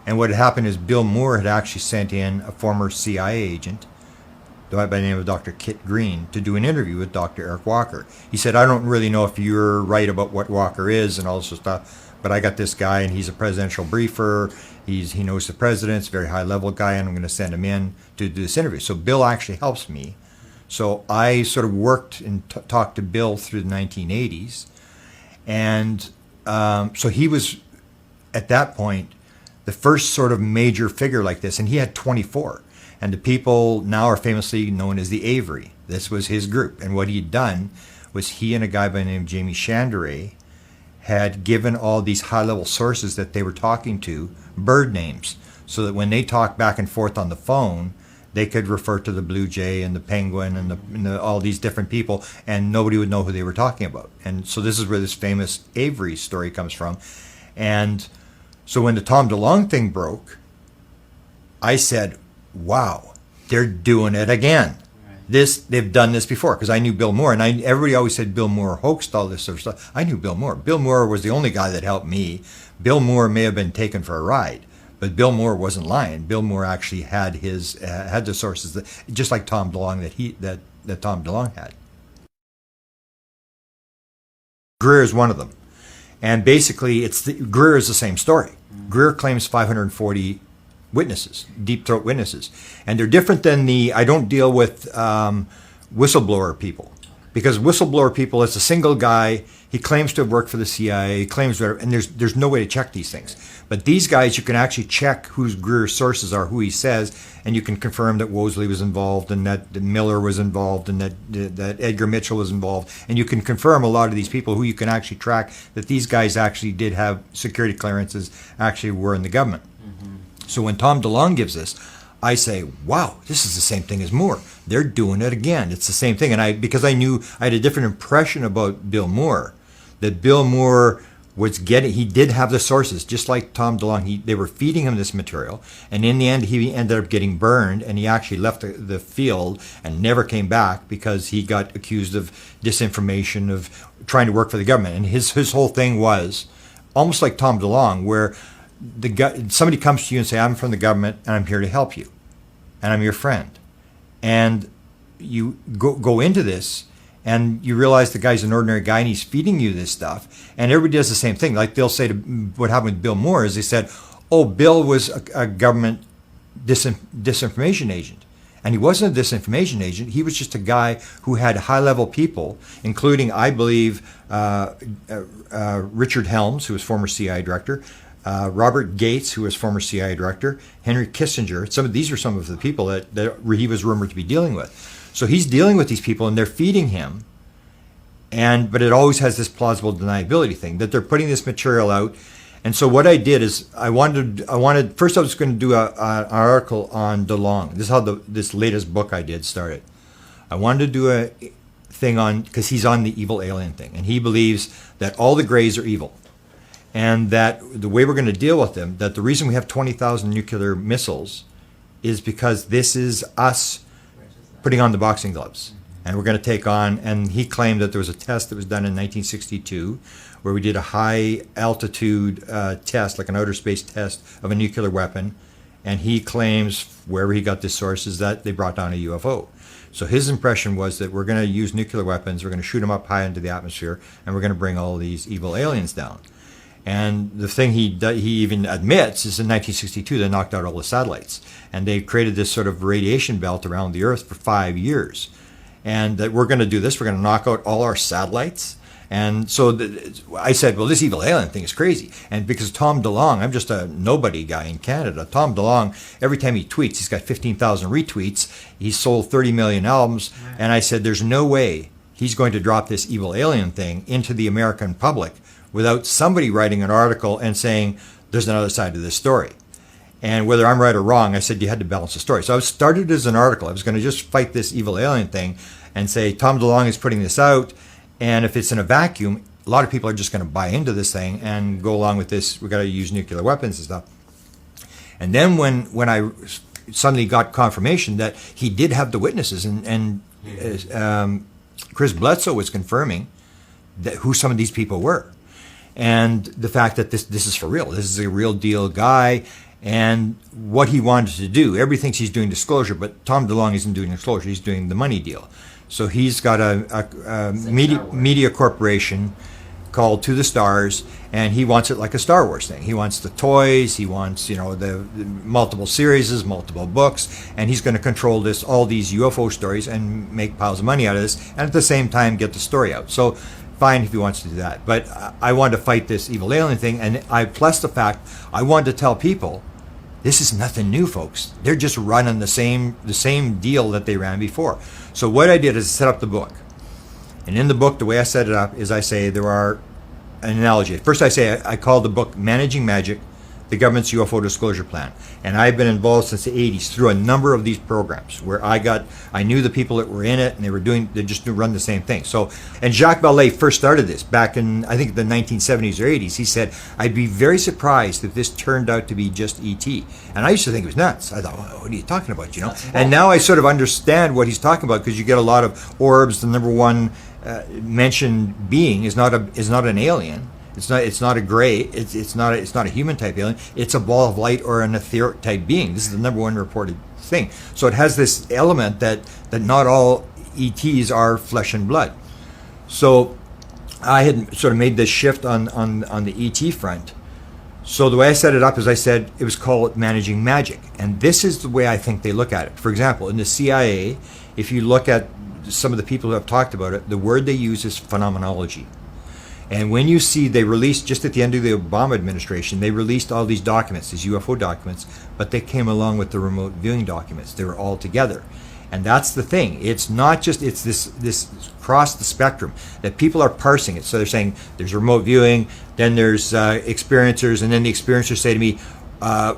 And what had happened is Bill Moore had actually sent in a former CIA agent by the name of Dr. Kit Green to do an interview with Dr. Eric Walker. He said, I don't really know if you're right about what Walker is and all this stuff, but I got this guy and he's a presidential briefer. He knows the president, it's a very high level guy, and I'm going to send him in to do this interview. So Bill actually helps me. So I sort of worked and talked to Bill through the 1980s. And so he was, at that point, the first sort of major figure like this, and he had 24. And the people now are famously known as the Avery. This was his group. And what he'd done was he and a guy by the name of Jamie Chandray had given all these high-level sources that they were talking to bird names, so that when they talked back and forth on the phone, they could refer to the blue jay and the penguin and all these different people, and nobody would know who they were talking about. And so this is where this famous Avery story comes from. And so when the Tom DeLonge thing broke, I said, wow, they're doing it again. They've done this before, because I knew Bill Moore, and everybody always said Bill Moore hoaxed all this sort of stuff. I knew Bill Moore. Bill Moore was the only guy that helped me. Bill Moore may have been taken for a ride, but Bill Moore wasn't lying. Bill Moore actually had had the sources that, just like Tom DeLonge that Tom DeLonge had. Greer is one of them. And basically, Greer is the same story. Greer claims 540 witnesses, deep throat witnesses, and they're different than I don't deal with whistleblower people, because whistleblower people, it's a single guy. He claims to have worked for the CIA. He claims whatever, and there's no way to check these things. But these guys, you can actually check who Greer's sources are, who he says, and you can confirm that Wosley was involved, and that Miller was involved, and that Edgar Mitchell was involved, and you can confirm a lot of these people who you can actually track that these guys actually did have security clearances, actually were in the government. So when Tom DeLonge gives this, I say, wow, this is the same thing as Moore. They're doing it again. It's the same thing. And because I knew I had a different impression about Bill Moore, that Bill Moore he did have the sources, just like Tom DeLonge. They were feeding him this material, and in the end, he ended up getting burned, and he actually left the field and never came back because he got accused of disinformation, of trying to work for the government. And his whole thing was almost like Tom DeLonge, where somebody comes to you and say, I'm from the government and I'm here to help you and I'm your friend, and you go into this and you realize the guy's an ordinary guy and he's feeding you this stuff, and everybody does the same thing. Like they'll say what happened with Bill Moore is they said, oh, Bill was a government disinformation agent. And he wasn't a disinformation agent. He was just a guy who had high-level people, including, I believe, Richard Helms, who was former CIA director, Robert Gates, who was former CIA director, Henry Kissinger. These are some of the people that he was rumored to be dealing with. So he's dealing with these people, and they're feeding him. But it always has this plausible deniability thing, that they're putting this material out. And so what I did is I wanted first I was going to do an article on DeLonge. This is how this latest book I did started. I wanted to do a thing on, because he's on the evil alien thing, and he believes that all the Greys are evil. And that the way we're going to deal with them, that the reason we have 20,000 nuclear missiles is because this is us putting on the boxing gloves. And we're going to take on, and he claimed that there was a test that was done in 1962 where we did a high altitude test, like an outer space test of a nuclear weapon. And he claims, wherever he got this source, is that they brought down a UFO. So his impression was that we're going to use nuclear weapons, we're going to shoot them up high into the atmosphere, and we're going to bring all these evil aliens down. And the thing he even admits is in 1962 they knocked out all the satellites, and they created this sort of radiation belt around the Earth for 5 years, and that we're going to do this. We're going to knock out all our satellites. And so I said, well, this evil alien thing is crazy. And because Tom DeLonge, I'm just a nobody guy in Canada. Tom DeLonge, every time he tweets, he's got 15,000 retweets. He's sold 30 million albums. And I said, there's no way he's going to drop this evil alien thing into the American public without somebody writing an article and saying, there's another side to this story. And whether I'm right or wrong, I said you had to balance the story. So I started as an article. I was going to just fight this evil alien thing and say, Tom DeLonge is putting this out. And if it's in a vacuum, a lot of people are just going to buy into this thing and go along with this. We've got to use nuclear weapons and stuff. And then when I suddenly got confirmation that he did have the witnesses, and Chris Bledsoe was confirming that who some of these people were. And the fact that this is for real. This is a real deal guy. And what he wanted to do, everybody thinks he's doing disclosure, but Tom DeLonge isn't doing disclosure. He's doing the money deal. So he's got a media corporation called To the Stars, and he wants it like a Star Wars thing. He wants the toys, he wants the multiple series, multiple books, and he's going to control all these UFO stories and make piles of money out of this, and at the same time get the story out. So fine if he wants to do that, but I wanted to fight this evil alien thing, and plus the fact I wanted to tell people this is nothing new, folks. They're just running the same deal that they ran before. So what I did is set up the book. And in the book, the way I set it up is I say there are an analogy. First I say I call the book Managing Magic, the Government's UFO Disclosure Plan. And I've been involved since the 80s through a number of these programs where I knew the people that were in it, and they just run the same thing. So, and Jacques Vallée first started this back in, I think, the 1970s or 80s. He said, I'd be very surprised if this turned out to be just ET. And I used to think it was nuts. I thought, what are you talking about, And now I sort of understand what he's talking about, because you get a lot of orbs. The number one mentioned being is not an alien. It's not a gray. It's not a human type alien. It's a ball of light or an etheric type being. This is the number one reported thing. So it has this element that not all ETs are flesh and blood. So I had sort of made this shift on the ET front. So the way I set it up is I said it was called managing magic. And this is the way I think they look at it. For example, in the CIA, if you look at some of the people who have talked about it, the word they use is phenomenology. And when you see they released, just at the end of the Obama administration, they released all these documents, these UFO documents, but they came along with the remote viewing documents. They were all together. And that's the thing. It's not just, it's this across the spectrum that people are parsing it. So they're saying there's remote viewing, then there's experiencers, and then the experiencers say to me,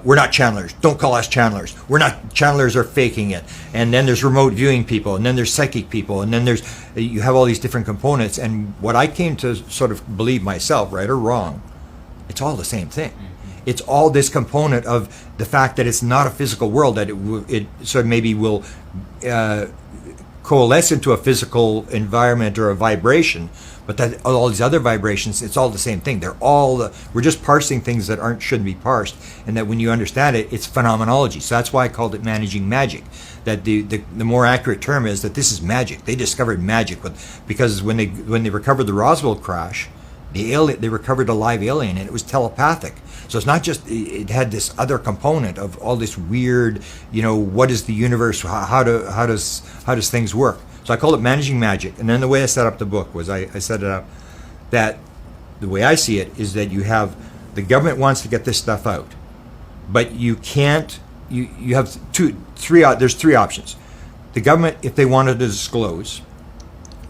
we're not channelers. Don't call us channelers. We're not, channelers are faking it. And then there's remote viewing people, and then there's psychic people, and then you have all these different components. And what I came to sort of believe myself, right or wrong, it's all the same thing. It's all this component of the fact that it's not a physical world, that it sort of maybe will coalesce into a physical environment or a vibration, but that all these other vibrations, it's all the same thing. They're all, we're just parsing things that shouldn't be parsed, and that when you understand it, it's phenomenology. So that's why I called it managing magic. That the more accurate term is that this is magic. They discovered magic because when they recovered the Roswell crash, they recovered a live alien, and it was telepathic. So it's not just, it had this other component of all this weird, what is the universe? How does things work? So I call it managing magic. And then the way I set up the book was I set it up that the way I see it is that you have, the government wants to get this stuff out, but you can't, you have there's three options. The government, if they wanted to disclose,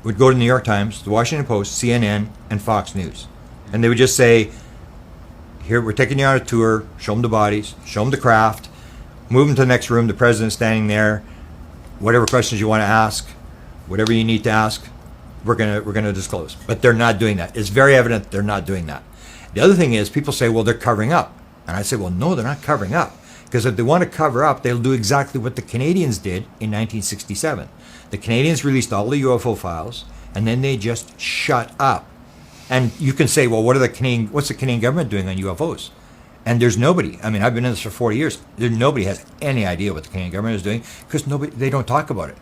would go to the New York Times, the Washington Post, CNN, and Fox News. And they would just say, here, we're taking you on a tour, show them the bodies, show them the craft, move them to the next room, the president's standing there, whatever questions you want to ask, whatever you need to ask, we're gonna disclose. But they're not doing that. It's very evident they're not doing that. The other thing is, people say, well, they're covering up. And I say, well, no, they're not covering up. Because if they want to cover up, they'll do exactly what the Canadians did in 1967. The Canadians released all the UFO files, and then they just shut up. And you can say, well, what's the Canadian government doing on UFOs? And there's nobody. I mean, I've been in this for 40 years. Nobody has any idea what the Canadian government is doing because they don't talk about it.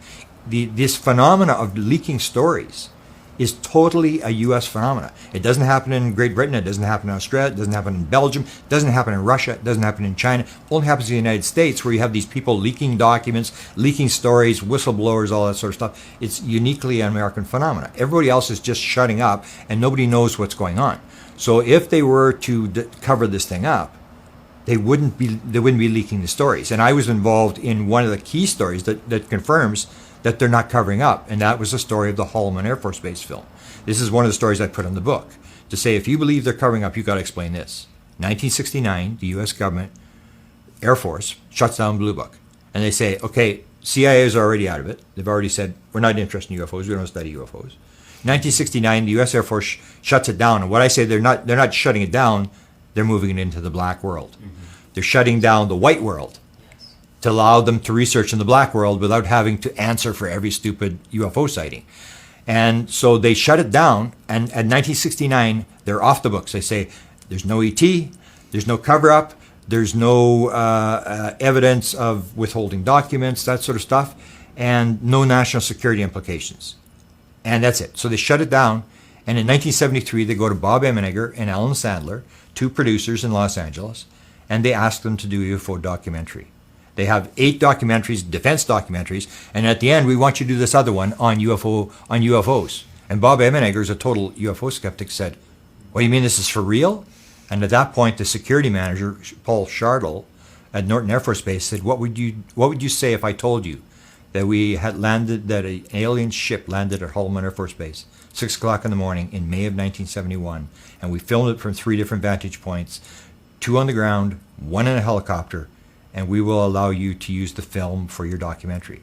This phenomena of leaking stories is totally a U.S. phenomena. It doesn't happen in Great Britain. It doesn't happen in Australia. It doesn't happen in Belgium. It doesn't happen in Russia. It doesn't happen in China. It only happens in the United States, where you have these people leaking documents, leaking stories, whistleblowers, all that sort of stuff. It's uniquely an American phenomena. Everybody else is just shutting up, and nobody knows what's going on. So if they were to cover this thing up, they wouldn't be leaking the stories. And I was involved in one of the key stories that confirms that they're not covering up, and that was the story of the Holloman Air Force Base film. This is one of the stories I put in the book, to say, if you believe they're covering up, you've got to explain this. 1969, the U.S. government, Air Force, shuts down Blue Book. And they say, okay, CIA is already out of it. They've already said, we're not interested in UFOs, we don't study UFOs. 1969, the U.S. Air Force shuts it down. And what I say, they're not shutting it down, they're moving it into the black world. Mm-hmm. They're shutting down the white world to allow them to research in the black world without having to answer for every stupid UFO sighting. And so they shut it down, and at 1969, they're off the books. They say, there's no ET, there's no cover-up, there's no evidence of withholding documents, that sort of stuff, and no national security implications. And that's it. So they shut it down, and in 1973, they go to Bob Emenegger and Alan Sandler, two producers in Los Angeles, and they ask them to do a UFO documentary. They have 8 documentaries, defense documentaries, and at the end, we want you to do this other one on UFOs. And Bob Emenegger is a total UFO skeptic, said, "What do you mean this is for real?" And at that point, the security manager, Paul Shardle, at Norton Air Force Base, said, "What would you say if I told you that we had landed, that an alien ship landed at Holloman Air Force Base, 6 o'clock in the morning in May of 1971, and we filmed it from 3 different vantage points, 2 on the ground, 1 in a helicopter, and we will allow you to use the film for your documentary."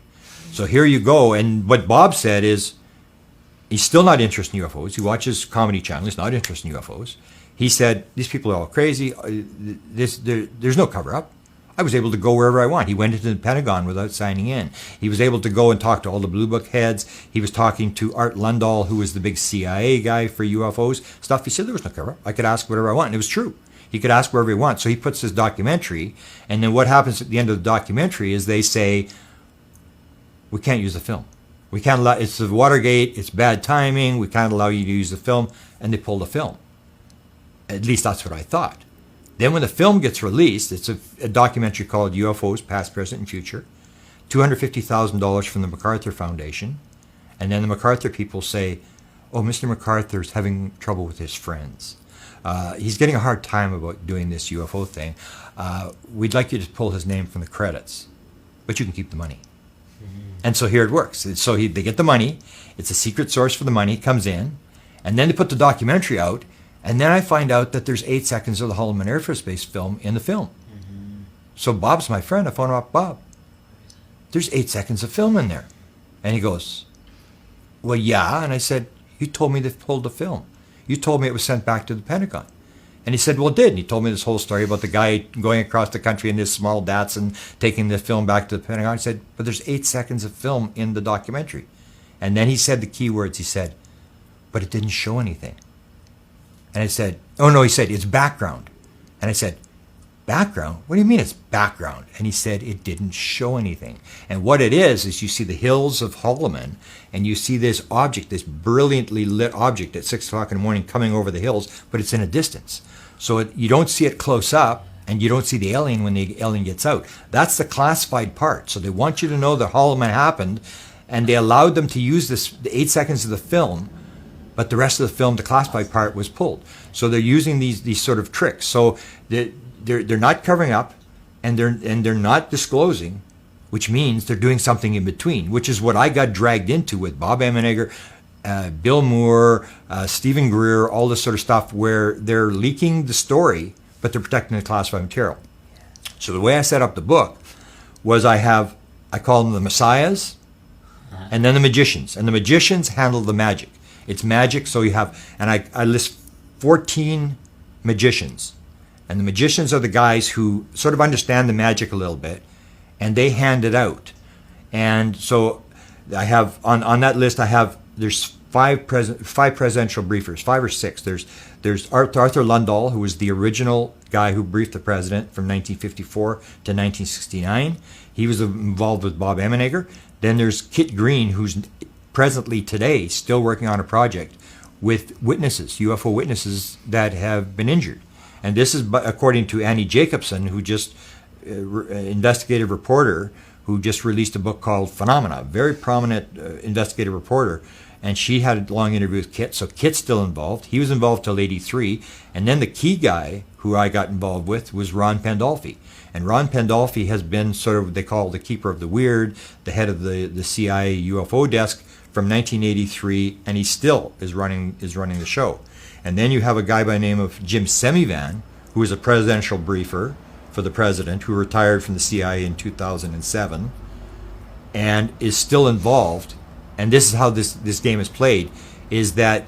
So here you go. And what Bob said is, he's still not interested in UFOs. He watches Comedy Channel. He's not interested in UFOs. He said, these people are all crazy. There's no cover-up. I was able to go wherever I want. He went into the Pentagon without signing in. He was able to go and talk to all the Blue Book heads. He was talking to Art Lundahl, who was the big CIA guy for UFOs stuff. He said there was no cover-up. I could ask whatever I want. And it was true. He could ask wherever he wants. So he puts his documentary, and then what happens at the end of the documentary is they say, we can't use the film. We can't allow, it's the Watergate, it's bad timing, we can't allow you to use the film, and they pulled the film. At least that's what I thought. Then when the film gets released, it's a documentary called UFOs, Past, Present, and Future, $250,000 from the MacArthur Foundation, and then the MacArthur people say, oh, Mr. MacArthur's having trouble with his friends. He's getting a hard time about doing this UFO thing. We'd like you to pull his name from the credits, but you can keep the money. And so here it works. So they get the money. It's a secret source for the money. It comes in. And then they put the documentary out. And then I find out that there's 8 seconds of the Holloman Air Force Base film in the film. So Bob's my friend. I phone up Bob. There's 8 seconds of film in there. And he goes, well, yeah. And I said, you told me they pulled the film. You told me it was sent back to the Pentagon. And he said, well, it did. And he told me this whole story about the guy going across the country in this small Datsun, taking the film back to the Pentagon. I said, but there's 8 seconds of film in the documentary. And then he said the key words. He said, but it didn't show anything. And I said, oh, no, he said, it's background. And I said, background? What do you mean it's background? And he said, it didn't show anything. And what it is you see the hills of Holloman, and you see this object, this brilliantly lit object at 6 o'clock in the morning coming over the hills, but it's in a distance. So you don't see it close up, and you don't see the alien when the alien gets out. That's the classified part. So they want you to know that Holloman happened, and they allowed them to use the 8 seconds of the film, but the rest of the film, the classified part, was pulled. So they're using these sort of tricks. So they're not covering up, and they're not disclosing, which means they're doing something in between, which is what I got dragged into with Bob Emenegger, Bill Moore, Stephen Greer, all this sort of stuff, where they're leaking the story, but they're protecting the classified material. So the way I set up the book was I call them the messiahs, and then the magicians. And the magicians handle the magic. It's magic, so you have, and I list 14 magicians. And the magicians are the guys who sort of understand the magic a little bit, and they hand it out. And so I have, on that list, there's five presidential briefers, 5 or 6. There's Arthur Lundahl, who was the original guy who briefed the president from 1954 to 1969. He was involved with Bob Emenegger. Then there's Kit Green, who's presently today still working on a project with witnesses, UFO witnesses that have been injured. And this is according to Annie Jacobson, who just, investigative reporter, who just released a book called Phenomena, very prominent investigative reporter. And she had a long interview with Kit, so Kit's still involved. He was involved till 83. And then the key guy who I got involved with was Ron Pandolfi. And Ron Pandolfi has been sort of, they call the keeper of the weird, the head of the CIA UFO desk from 1983, and he still is running the show. And then you have a guy by the name of Jim Semivan, who is a presidential briefer for the president, who retired from the CIA in 2007, and is still involved. And this is how this game is played, is that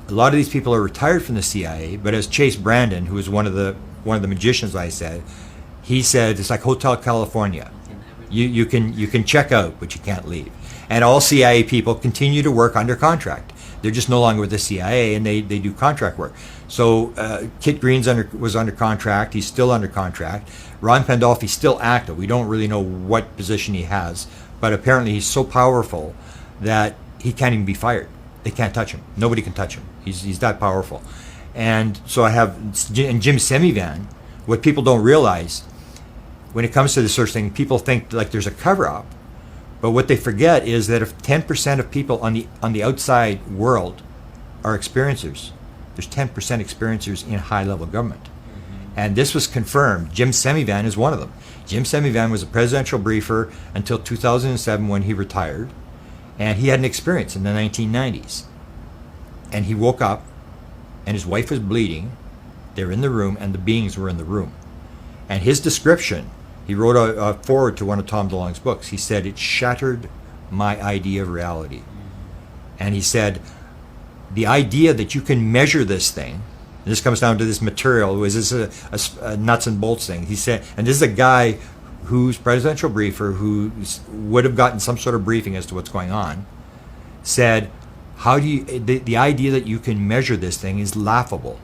a lot of these people are retired from the CIA, but as Chase Brandon, who is one of the magicians I said, he said it's like Hotel California. You can check out, but you can't leave. And all CIA people continue to work under contract. They're just no longer with the CIA, and they do contract work. So Kit Green was under contract. He's still under contract. Ron Pandolfi's still active. We don't really know what position he has, but apparently he's so powerful that he can't even be fired. They can't touch him. Nobody can touch him. He's that powerful. And so I have, and Jim Semivan, what people don't realize, when it comes to this sort of thing, people think like there's a cover-up. But what they forget is that if 10% of people on the outside world are experiencers, there's 10% experiencers in high-level government. And this was confirmed. Jim Semivan is one of them. Jim Semivan was a presidential briefer until 2007 when he retired. And he had an experience in the 1990s. And he woke up, and his wife was bleeding. They were in the room, and the beings were in the room. And his description, he wrote a foreword to one of Tom DeLonge's books. He said, it shattered my idea of reality. And he said, the idea that you can measure this thing, and this comes down to this material, is this a nuts and bolts thing? He said, and this is a guy who's presidential briefer, who would have gotten some sort of briefing as to what's going on, said, how do you, the idea that you can measure this thing is laughable.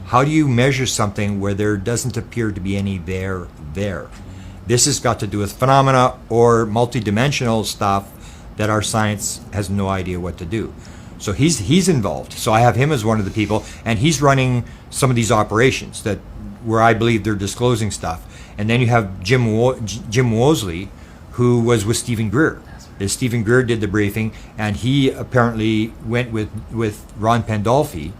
How do you measure something where there doesn't appear to be any there? This has got to do with phenomena or multidimensional stuff that our science has no idea what to do. So he's involved. So I have him as one of the people, and he's running some of these operations that where I believe they're disclosing stuff. And then you have Jim Wosley, who was with Stephen Greer. Stephen Greer did the briefing, and he apparently went with Ron Pandolfi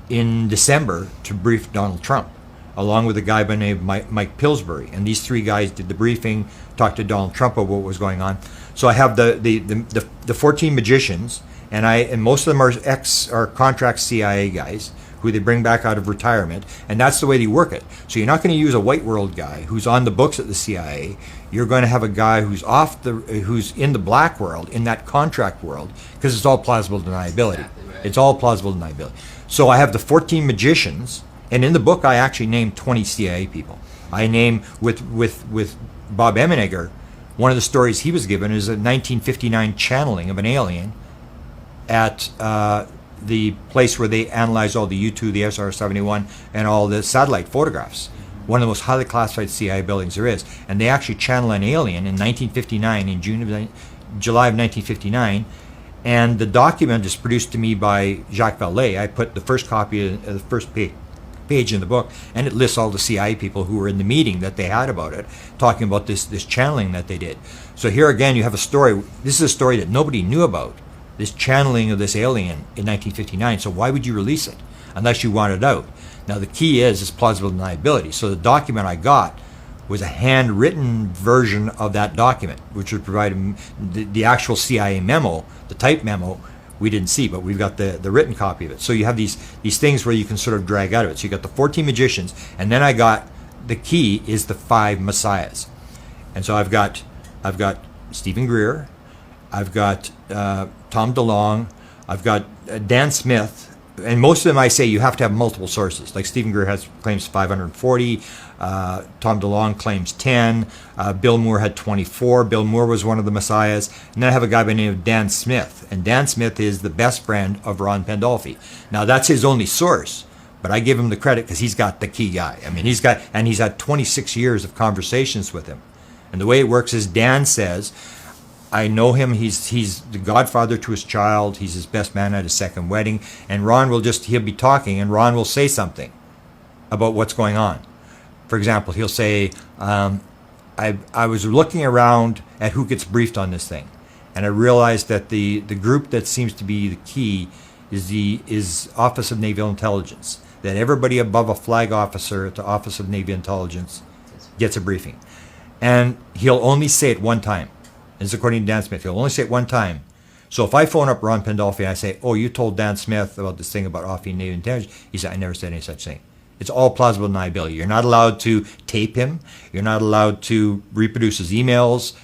in December to brief Donald Trump, along with a guy by the name of Mike Pillsbury. And these three guys did the briefing, talked to Donald Trump about what was going on. So I have the 14 magicians, and most of them are contract CIA guys who they bring back out of retirement, and that's the way they work it. So you're not going to use a white world guy who's on the books at the CIA. You're going to have a guy who's in the black world, in that contract world, because it's all plausible deniability. Exactly right. It's all plausible deniability. So I have the 14 magicians, and in the book I actually named 20 CIA people. I name with Bob Emenegger, one of the stories he was given is a 1959 channeling of an alien at the place where they analyze all the U-2, the SR-71, and all the satellite photographs. One of the most highly classified CIA buildings there is. And they actually channel an alien in 1959, in July of 1959. And the document is produced to me by Jacques Vallée. I put the first copy of the first page in the book, and it lists all the CIA people who were in the meeting that they had about it, talking about this channeling that they did. So here again, you have a story. This is a story that nobody knew about, this channeling of this alien in 1959. So why would you release it unless you want it out? Now the key is plausible deniability. So the document I got was a handwritten version of that document, which would provide the actual CIA memo, the type memo, we didn't see, but we've got the written copy of it. So you have these things where you can sort of drag out of it. So you got the 14 magicians, and then I got the key is the 5 messiahs. And so I've got Stephen Greer, I've got Tom DeLonge, I've got Dan Smith, and most of them I say you have to have multiple sources. Like Stephen Greer claims 540, Tom DeLonge claims 10, Bill Moore had 24. Bill Moore was one of the messiahs. And then I have a guy by the name of Dan Smith, and Dan Smith is the best friend of Ron Pandolfi. Now that's his only source, but I give him the credit because he's got the key guy. I mean, he's had 26 years of conversations with him. And the way it works is Dan says, I know him, he's the godfather to his child, he's his best man at his second wedding, and Ron he'll be talking, and Ron will say something about what's going on. For example, he'll say, I was looking around at who gets briefed on this thing, and I realized that the group that seems to be the key is Office of Naval Intelligence, that everybody above a flag officer at the Office of Naval Intelligence gets a briefing. And he'll only say it one time. This is according to Dan Smith. He'll only say it one time. So if I phone up Ron Pandolfi and I say, oh, you told Dan Smith about this thing about Office of Naval Intelligence, he said, I never said any such thing. It's all plausible deniability. You're not allowed to tape him. You're not allowed to reproduce his emails.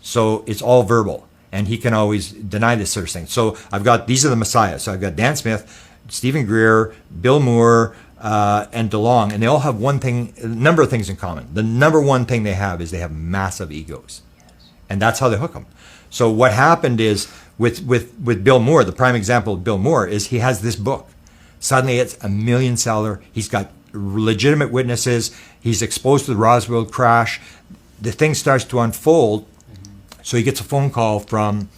So it's all verbal. And he can always deny this sort of thing. So these are the messiahs. So I've got Dan Smith, Stephen Greer, Bill Moore, and DeLonge. And they all have a number of things in common. The number one thing they have is they have massive egos. And that's how they hook them. So what happened is with Bill Moore, the prime example of Bill Moore is he has this book. Suddenly it's $1 million seller. He's got legitimate witnesses. He's exposed to the Roswell crash. The thing starts to unfold. So he gets a phone call from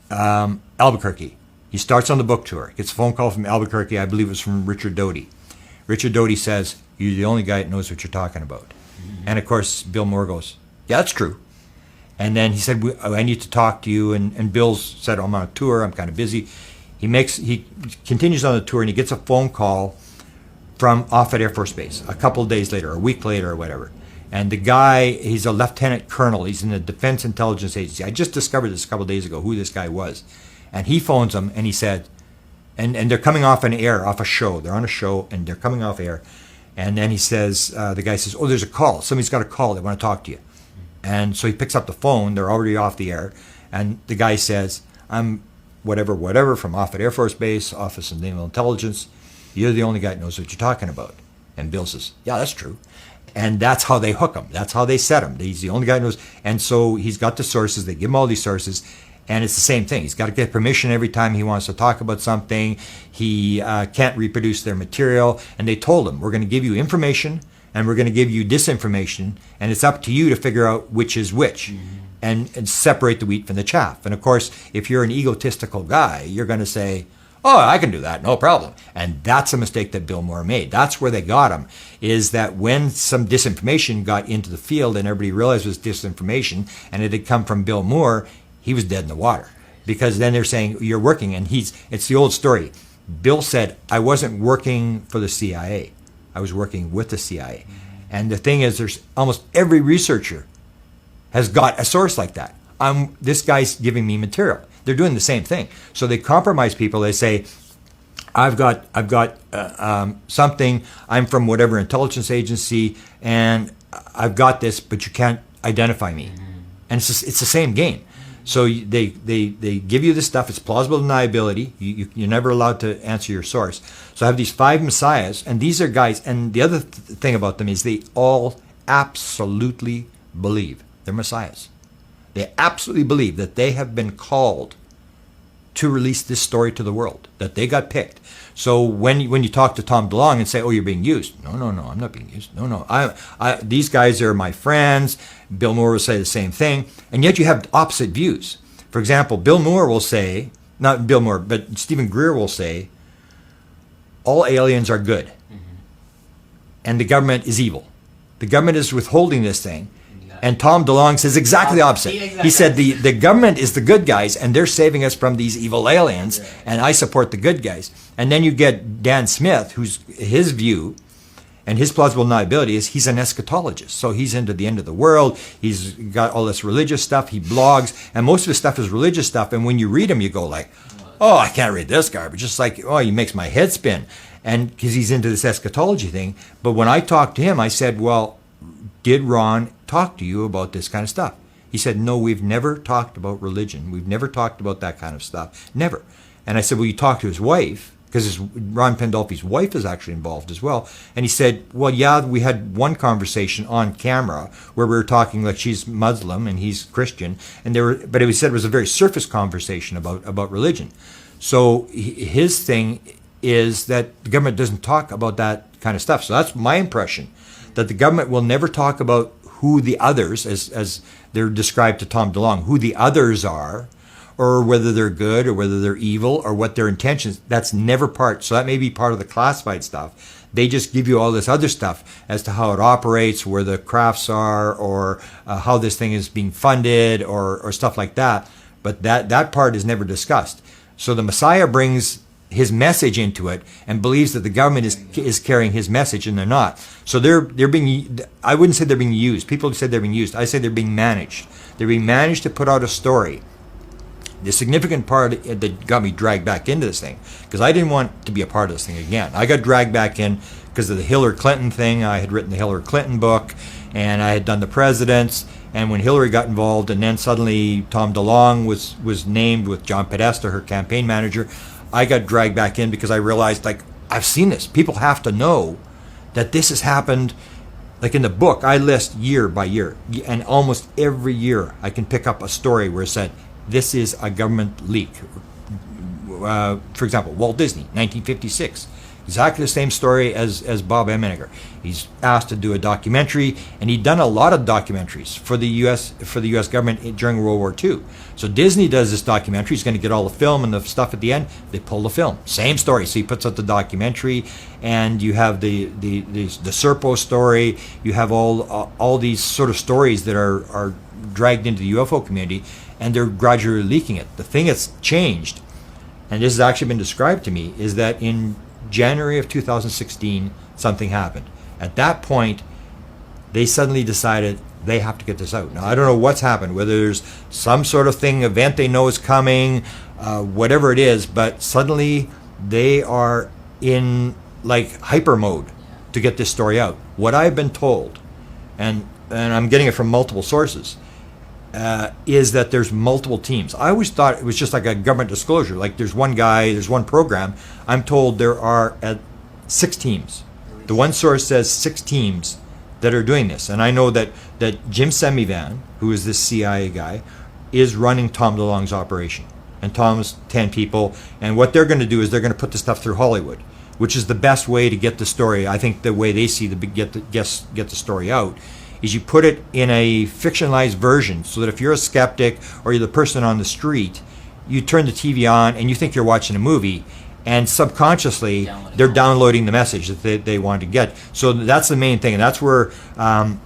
Albuquerque. He starts on the book tour. Gets a phone call from Albuquerque. I believe it was from Richard Doty. Richard Doty says, you're the only guy that knows what you're talking about. Mm-hmm. And of course, Bill Moore goes, yeah, that's true. And then he said, I need to talk to you. And Bill said, I'm on a tour. I'm kind of busy. He continues on the tour, and he gets a phone call from Offutt Air Force Base a couple of days later, a week later or whatever. And the guy, he's a lieutenant colonel. He's in the Defense Intelligence Agency. I just discovered this a couple of days ago, who this guy was. And he phones him, and he said, and they're coming off a show. They're on a show, and they're coming off air. And then he says, the guy says, oh, there's a call. Somebody's got a call. They want to talk to you. And so he picks up the phone. They're already off the air. And the guy says, I'm whatever from Offutt Air Force Base, Office of Naval Intelligence. You're the only guy that knows what you're talking about. And Bill says, yeah, that's true. And that's how they hook him. That's how they set him. He's the only guy who knows. And so he's got the sources. They give him all these sources. And it's the same thing. He's got to get permission every time he wants to talk about something. He can't reproduce their material. And they told him, we're going to give you information, and we're going to give you disinformation, and it's up to you to figure out which is which. Mm-hmm. and separate the wheat from the chaff. And of course, if you're an egotistical guy, you're going to say, oh, I can do that, no problem. And that's a mistake that Bill Moore made. That's where they got him, is that when some disinformation got into the field and everybody realized it was disinformation and it had come from Bill Moore, he was dead in the water. Because then they're saying, you're working, and it's the old story. Bill said, I wasn't working for the CIA. I was working with the CIA. And the thing is, there's almost every researcher has got a source like that. This guy's giving me material. They're doing the same thing. So they compromise people. They say, I've got something. I'm from whatever intelligence agency, and I've got this, but you can't identify me. And it's the same game. So they give you this stuff. It's plausible deniability. You're never allowed to answer your source. So I have these 5 messiahs, and these are guys. And the other thing about them is they all absolutely believe they're messiahs. They absolutely believe that they have been called to release this story to the world, that they got picked. So when you talk to Tom DeLonge and say, oh, you're being used. No, I'm not being used. No. These guys are my friends. Bill Moore will say the same thing. And yet you have opposite views. For example, Bill Moore will say, not Bill Moore, but Stephen Greer will say, all aliens are good. And the government is evil. The government is withholding this thing. And Tom DeLonge says exactly the opposite. He said the government is the good guys, and they're saving us from these evil aliens, and I support the good guys. And then you get Dan Smith, who's his view, and his plausible deniability is he's an eschatologist. So he's into the end of the world. He's got all this religious stuff. He blogs, and most of his stuff is religious stuff. And when you read him, you go like, oh, I can't read this garbage. Just like, oh, he makes my head spin. And because he's into this eschatology thing. But when I talked to him, I said, well, did Ron talk to you about this kind of stuff? He said, no, we've never talked about religion. We've never talked about that kind of stuff. Never. And I said, well, you talked to his wife, because Ron Pandolfi's wife is actually involved as well. And he said, well, yeah, we had one conversation on camera where we were talking like she's Muslim and he's Christian. But he said it was a very surface conversation about religion. So his thing is that the government doesn't talk about that kind of stuff. So that's my impression, that the government will never talk about who the others, as they're described to Tom DeLonge, who the others are, or whether they're good or whether they're evil or what their intentions. That's never part. So that may be part of the classified stuff. They just give you all this other stuff as to how it operates, where the crafts are, or how this thing is being funded, or stuff like that. But that part is never discussed. So the Messiah brings his message into it and believes that the government is carrying his message, and they're not. So they're being, I wouldn't say they're being used. People say they're being used. I say they're being managed. They're being managed to put out a story. The significant part that got me dragged back into this thing, because I didn't want to be a part of this thing again. I got dragged back in because of the Hillary Clinton thing. I had written the Hillary Clinton book, and I had done the presidents. And when Hillary got involved, and then suddenly Tom DeLonge was named with John Podesta, her campaign manager, I got dragged back in because I realized, like, I've seen this. People have to know that this has happened. Like in the book, I list year by year, and almost every year I can pick up a story where it said, this is a government leak. For example, Walt Disney, 1956. Exactly the same story as Bob Emenegger. He's asked to do a documentary, and he'd done a lot of documentaries for the U.S. government during World War II. So Disney does this documentary. He's going to get all the film and the stuff at the end. They pull the film. Same story. So he puts out the documentary, and you have the Serpo story. You have all these sort of stories that are dragged into the UFO community, and they're gradually leaking it. The thing that's changed, and this has actually been described to me, is that in January of 2016, something happened. At that point, they suddenly decided they have to get this out. Now, I don't know what's happened, whether there's some sort of event they know is coming, whatever it is, but suddenly they are in like hyper mode to get this story out. What I've been told, and I'm getting it from multiple sources, is that there's multiple teams. I always thought it was just like a government disclosure, like there's one guy, there's one program. I'm told there are 6 teams. The one source says 6 teams that are doing this. And I know that Jim Semivan, who is this CIA guy, is running Tom DeLonge's operation. And Tom's 10 people. And what they're going to do is they're going to put the stuff through Hollywood, which is the best way to get the story. I think the way they see get the story out is you put it in a fictionalized version so that if you're a skeptic or you're the person on the street, you turn the TV on and you think you're watching a movie, and subconsciously they're downloading the message that they want to get. So that's the main thing, and that's where Tom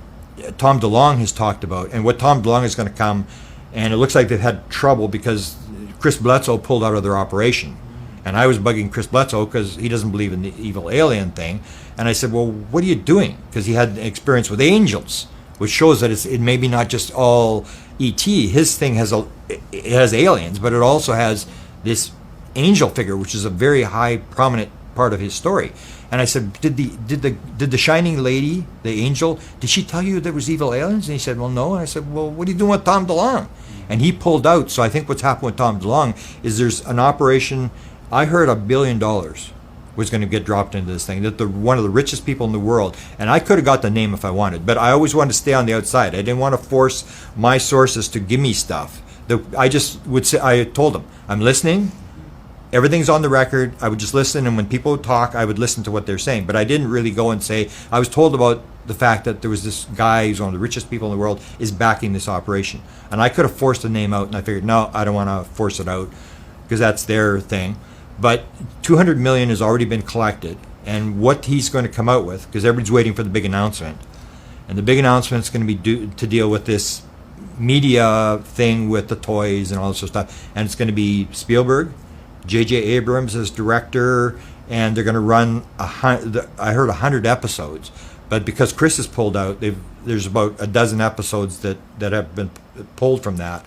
DeLonge has talked about, and what Tom DeLonge is going to come, and it looks like they've had trouble because Chris Bledsoe pulled out of their operation. And I was bugging Chris Bledsoe because he doesn't believe in the evil alien thing. And I said, well, what are you doing? Because he had experience with angels, which shows that it may be not just all E.T. His thing it has aliens, but it also has this angel figure, which is a very high, prominent part of his story. And I said, did the shining lady, the angel, did she tell you there was evil aliens? And he said, well, no. And I said, well, what are you doing with Tom DeLonge? And he pulled out. So I think what's happened with Tom DeLonge is there's an operation. I heard $1 billion was going to get dropped into this thing, that one of the richest people in the world, and I could have got the name if I wanted, but I always wanted to stay on the outside. I didn't want to force my sources to give me stuff. I just would say, I told them, I'm listening, everything's on the record, I would just listen, and when people would talk, I would listen to what they're saying, but I didn't really go and say, I was told about the fact that there was this guy who's one of the richest people in the world is backing this operation. And I could have forced the name out, and I figured, no, I don't want to force it out, because that's their thing. But $200 million has already been collected, and what he's going to come out with, because everybody's waiting for the big announcement, and the big announcement is going to be to deal with this media thing with the toys and all this sort of stuff, and it's going to be Spielberg, J.J. Abrams as director, and they're going to run I heard 100 episodes, but because Chris has pulled out, there's about a dozen episodes that have been pulled from that.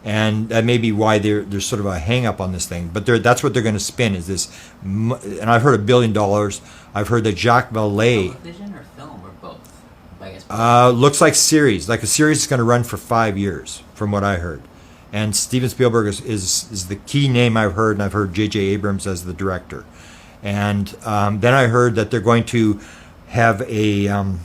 And that may be why there's sort of a hang up on this thing. But that's what they're going to spin is this. And I've heard $1 billion. I've heard that Jacques Vallée. Television or film or both? I guess looks like series. Like a series is going to run for 5 years, from what I heard. And Steven Spielberg is the key name I've heard, and I've heard J.J. Abrams as the director. And then I heard that they're going to have a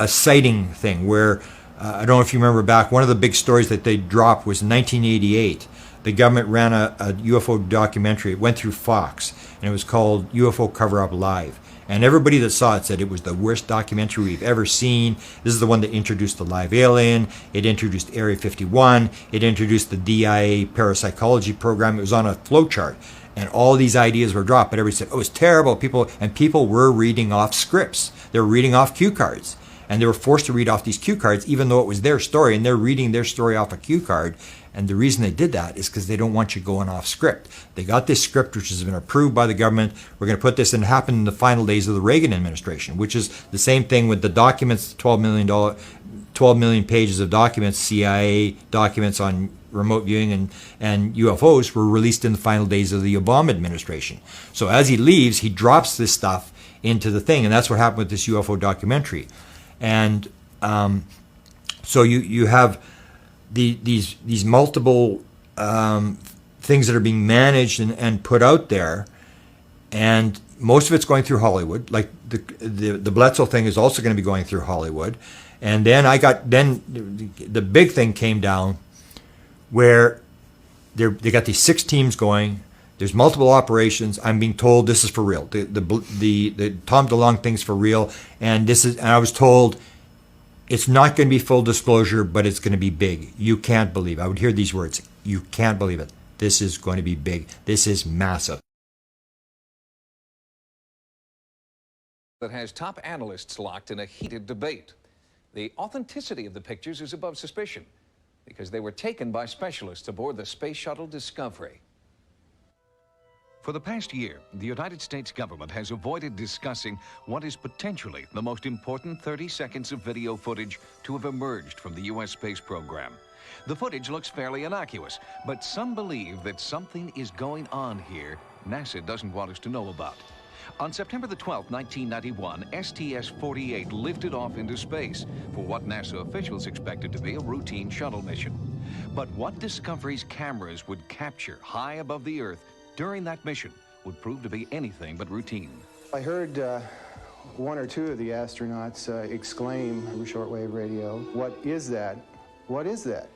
sighting thing where. I don't know if you remember back, one of the big stories that they dropped was in 1988. The government ran a UFO documentary. It went through Fox, and it was called UFO Cover-Up Live. And everybody that saw it said it was the worst documentary we've ever seen. This is the one that introduced the live alien. It introduced Area 51. It introduced the DIA parapsychology program. It was on a flowchart. And all these ideas were dropped. But everybody said, oh, it's terrible. People were reading off scripts. They were reading off cue cards. And they were forced to read off these cue cards, even though it was their story, and they're reading their story off a cue card. And the reason they did that is because they don't want you going off script. They got this script, which has been approved by the government. We're going to put this, and it happened in the final days of the Reagan administration, which is the same thing with the documents, 12 million pages of documents, CIA documents on remote viewing and UFOs were released in the final days of the Obama administration. So as he leaves, he drops this stuff into the thing, and that's what happened with this UFO documentary. And so you have these multiple things that are being managed and put out there, and most of it's going through Hollywood. Like the Bledsoe thing is also going to be going through Hollywood. And then the big thing came down where they got these 6 teams going. There's multiple operations. I'm being told this is for real. The Tom DeLonge thing's for real, and I was told it's not going to be full disclosure, but it's going to be big. You can't believe. I would hear these words. You can't believe it. This is going to be big. This is massive. That has top analysts locked in a heated debate. The authenticity of the pictures is above suspicion because they were taken by specialists aboard the Space Shuttle Discovery. For the past year, the United States government has avoided discussing what is potentially the most important 30 seconds of video footage to have emerged from the U.S. space program. The footage looks fairly innocuous, but some believe that something is going on here NASA doesn't want us to know about. On September the 12th, 1991, STS-48 lifted off into space for what NASA officials expected to be a routine shuttle mission. But what Discovery's cameras would capture high above the Earth during that mission would prove to be anything but routine. I heard one or two of the astronauts exclaim over shortwave radio, "What is that? What is that?"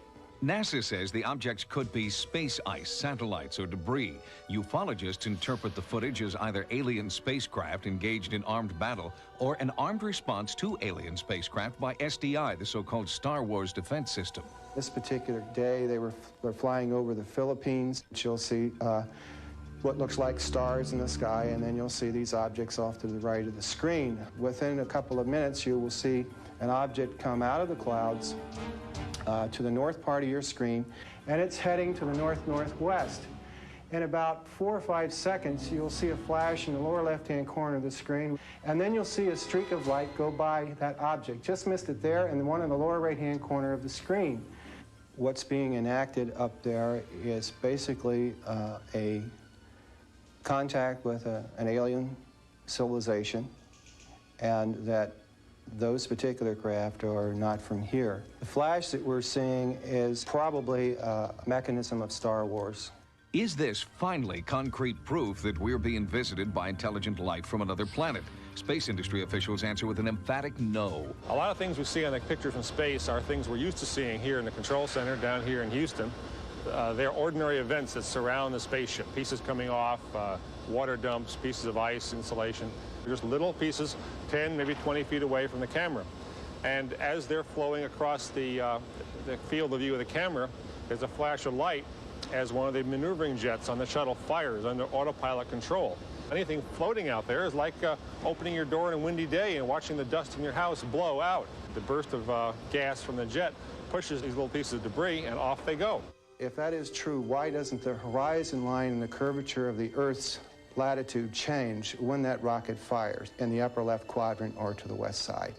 NASA says the objects could be space ice, satellites, or debris. Ufologists interpret the footage as either alien spacecraft engaged in armed battle or an armed response to alien spacecraft by SDI, the so-called Star Wars defense system. This particular day, they were flying over the Philippines. You'll see what looks like stars in the sky, and then you'll see these objects off to the right of the screen. Within a couple of minutes, you will see an object come out of the clouds to the north part of your screen, and it's heading to the north-northwest. In about 4 or 5 seconds, you'll see a flash in the lower left-hand corner of the screen, and then you'll see a streak of light go by that object. Just missed it there, and the one in the lower right-hand corner of the screen. What's being enacted up there is basically a contact with an alien civilization, and that those particular craft are not from here. The flash that we're seeing is probably a mechanism of Star Wars. Is this finally concrete proof that we're being visited by intelligent life from another planet? Space industry officials answer with an emphatic no. A lot of things we see on the picture from space are things we're used to seeing here in the control center down here in Houston. They're ordinary events that surround the spaceship. Pieces coming off, water dumps, pieces of ice, insulation. Just little pieces, 10, maybe 20 feet away from the camera. And as they're flowing across the field of view of the camera, there's a flash of light as one of the maneuvering jets on the shuttle fires under autopilot control. Anything floating out there is like opening your door on a windy day and watching the dust in your house blow out. The burst of gas from the jet pushes these little pieces of debris, and off they go. If that is true, why doesn't the horizon line and the curvature of the Earth's latitude change when that rocket fires in the upper left quadrant or to the west side?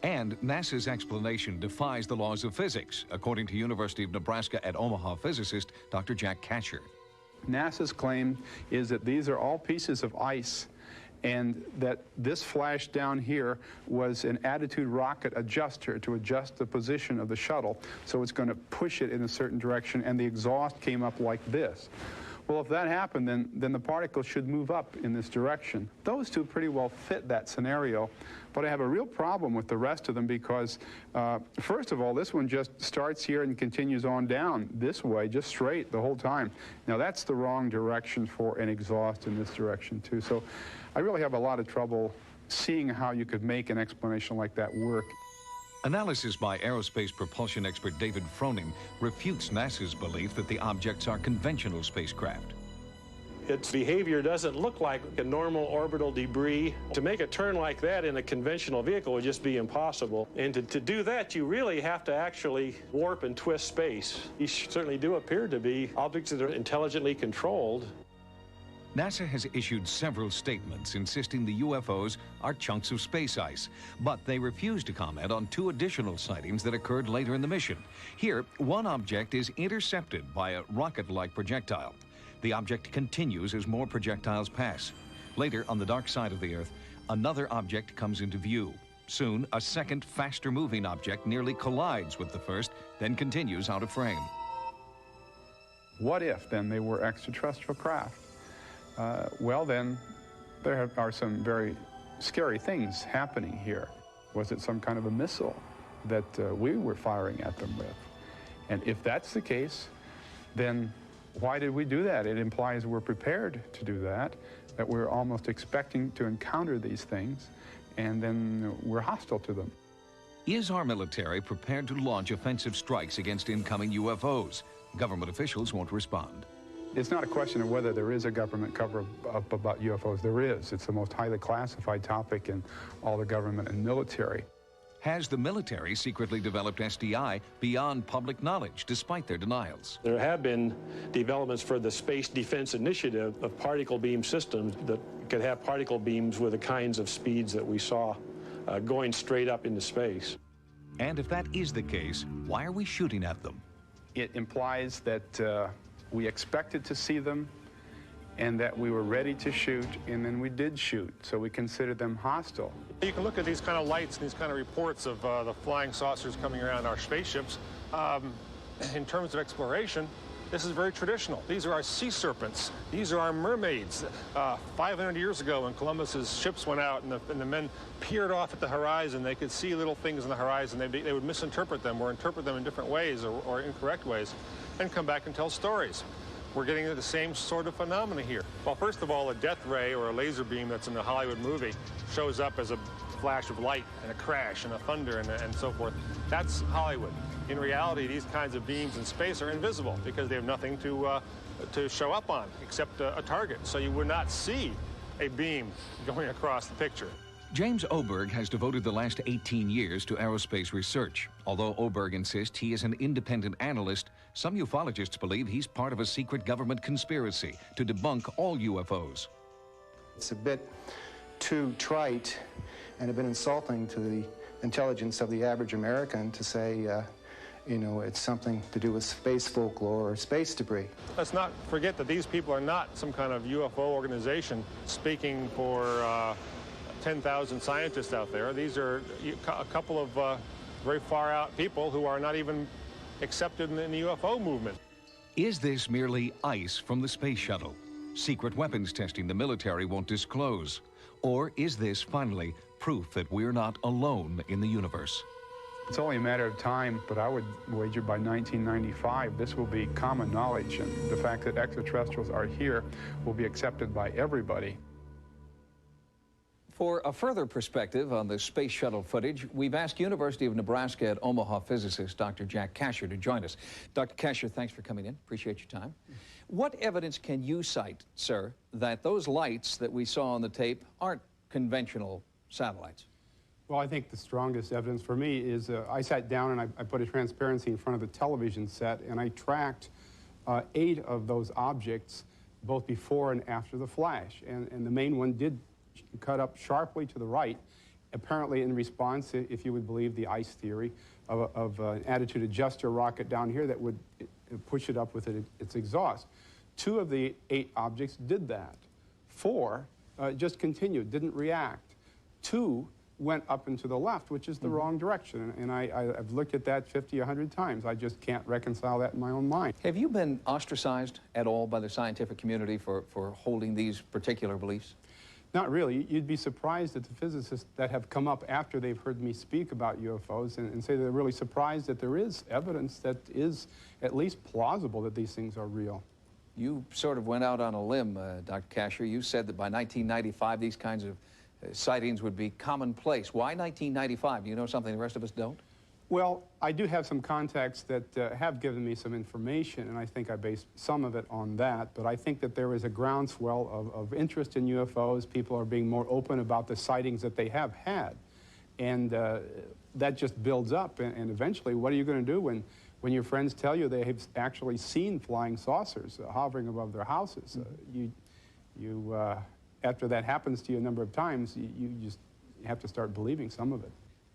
And NASA's explanation defies the laws of physics, according to University of Nebraska at Omaha physicist Dr. Jack Kasher. NASA's claim is that these are all pieces of ice, and that this flash down here was an attitude rocket adjuster to adjust the position of the shuttle, so it's going to push it in a certain direction, and the exhaust came up like this. Well, if that happened, then the particles should move up in this direction. Those two pretty well fit that scenario, but I have a real problem with the rest of them because, first of all, this one just starts here and continues on down this way, just straight the whole time. Now, that's the wrong direction for an exhaust in this direction, too. So I really have a lot of trouble seeing how you could make an explanation like that work. Analysis by aerospace propulsion expert David Froning refutes NASA's belief that the objects are conventional spacecraft. Its behavior doesn't look like a normal orbital debris. To make a turn like that in a conventional vehicle would just be impossible. And to do that, you really have to actually warp and twist space. These certainly do appear to be objects that are intelligently controlled. NASA has issued several statements insisting the UFOs are chunks of space ice, but they refuse to comment on 2 additional sightings that occurred later in the mission. Here, one object is intercepted by a rocket-like projectile. The object continues as more projectiles pass. Later, on the dark side of the Earth, another object comes into view. Soon, a second, faster-moving object nearly collides with the first, then continues out of frame. What if, then, they were extraterrestrial craft? Well, then, there are some very scary things happening here. Was it some kind of a missile that we were firing at them with? And if that's the case, then why did we do that? It implies we're prepared to do that we're almost expecting to encounter these things, and then we're hostile to them. Is our military prepared to launch offensive strikes against incoming UFOs? Government officials won't respond. It's not a question of whether there is a government cover-up about UFOs. There is. It's the most highly classified topic in all the government and military. Has the military secretly developed SDI beyond public knowledge, despite their denials? There have been developments for the Space Defense Initiative of particle beam systems that could have particle beams with the kinds of speeds that we saw going straight up into space. And if that is the case, why are we shooting at them? It implies that we expected to see them and that we were ready to shoot, and then we did shoot, so we considered them hostile. You can look at these kind of lights and these kind of reports of the flying saucers coming around our spaceships. In terms of exploration, This is very traditional. These are our sea serpents. These are our mermaids. 500 years ago, when Columbus's ships went out and the men peered off at the horizon, they could see little things in the horizon. They would misinterpret them or interpret them in different ways or incorrect ways and come back and tell stories. We're getting the same sort of phenomena here. Well, first of all, a death ray or a laser beam that's in a Hollywood movie shows up as a flash of light and a crash and a thunder and so forth. That's Hollywood. In reality, these kinds of beams in space are invisible because they have nothing to show up on except a target. So you would not see a beam going across the picture. James Oberg has devoted the last 18 years to aerospace research. Although Oberg insists he is an independent analyst, some ufologists believe he's part of a secret government conspiracy to debunk all UFOs. It's a bit too trite and a bit insulting to the intelligence of the average American to say, you know, it's something to do with space folklore or space debris. Let's not forget that these people are not some kind of UFO organization speaking for 10,000 scientists out there. These are a couple of very far out people who are not even accepted in the UFO movement. Is this merely ice from the space shuttle? Secret weapons testing the military won't disclose? Or is this finally proof that we're not alone in the universe? It's only a matter of time, but I would wager by 1995 this will be common knowledge, and the fact that extraterrestrials are here will be accepted by everybody. For a further perspective on the space shuttle footage, we've asked University of Nebraska at Omaha physicist Dr. Jack Kasher to join us. Dr. Kasher, thanks for coming in. Appreciate your time. What evidence can you cite, sir, that those lights that we saw on the tape aren't conventional satellites? Well, I think the strongest evidence for me is I sat down and I put a transparency in front of the television set, and I tracked 8 of those objects, both before and after the flash. And the main one did cut up sharply to the right, apparently in response, if you would believe the ice theory, of an attitude adjuster rocket down here that would push it up with its exhaust. 2 of the 8 objects did that. 4 just continued, didn't react. 2 went up and to the left, which is the wrong direction. And I've looked at that 50, 100 times. I just can't reconcile that in my own mind. Have you been ostracized at all by the scientific community for holding these particular beliefs? Not really. You'd be surprised at the physicists that have come up after they've heard me speak about UFOs and say they're really surprised that there is evidence that is at least plausible that these things are real. You sort of went out on a limb, Dr. Kasher. You said that by 1995 these kinds of sightings would be commonplace. Why 1995? Do you know something the rest of us don't? Well, I do have some contacts that have given me some information, and I think I based some of it on that. But I think that there is a groundswell of interest in UFOs. People are being more open about the sightings that they have had. And that just builds up. And eventually, what are you going to do when your friends tell you they have actually seen flying saucers hovering above their houses? After that happens to you a number of times, you just have to start believing some of it.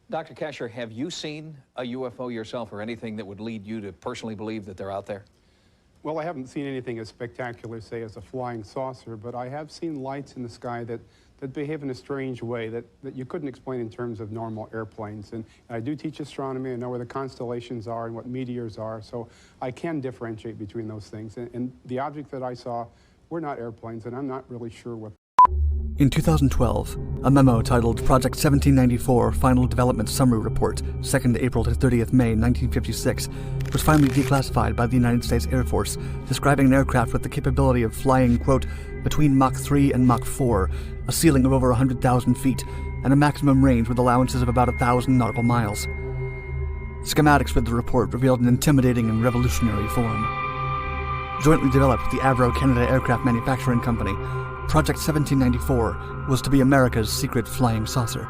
Dr. Kasher, have you seen a UFO yourself or anything that would lead you to personally believe that they're out there? Well, I haven't seen anything as spectacular, say, as a flying saucer, but I have seen lights in the sky that behave in a strange way that you couldn't explain in terms of normal airplanes. And I do teach astronomy. I know where the constellations are and what meteors are, so I can differentiate between those things. And the objects that I saw were not airplanes, and I'm not really sure what. In 2012, a memo titled Project 1794 Final Development Summary Report, 2nd April to 30th May 1956, was finally declassified by the United States Air Force, describing an aircraft with the capability of flying, quote, between Mach 3 and Mach 4, a ceiling of over 100,000 feet, and a maximum range with allowances of about 1,000 nautical miles. Schematics for the report revealed an intimidating and revolutionary form. Jointly developed with the Avro Canada Aircraft Manufacturing Company, Project 1794 was to be America's secret flying saucer.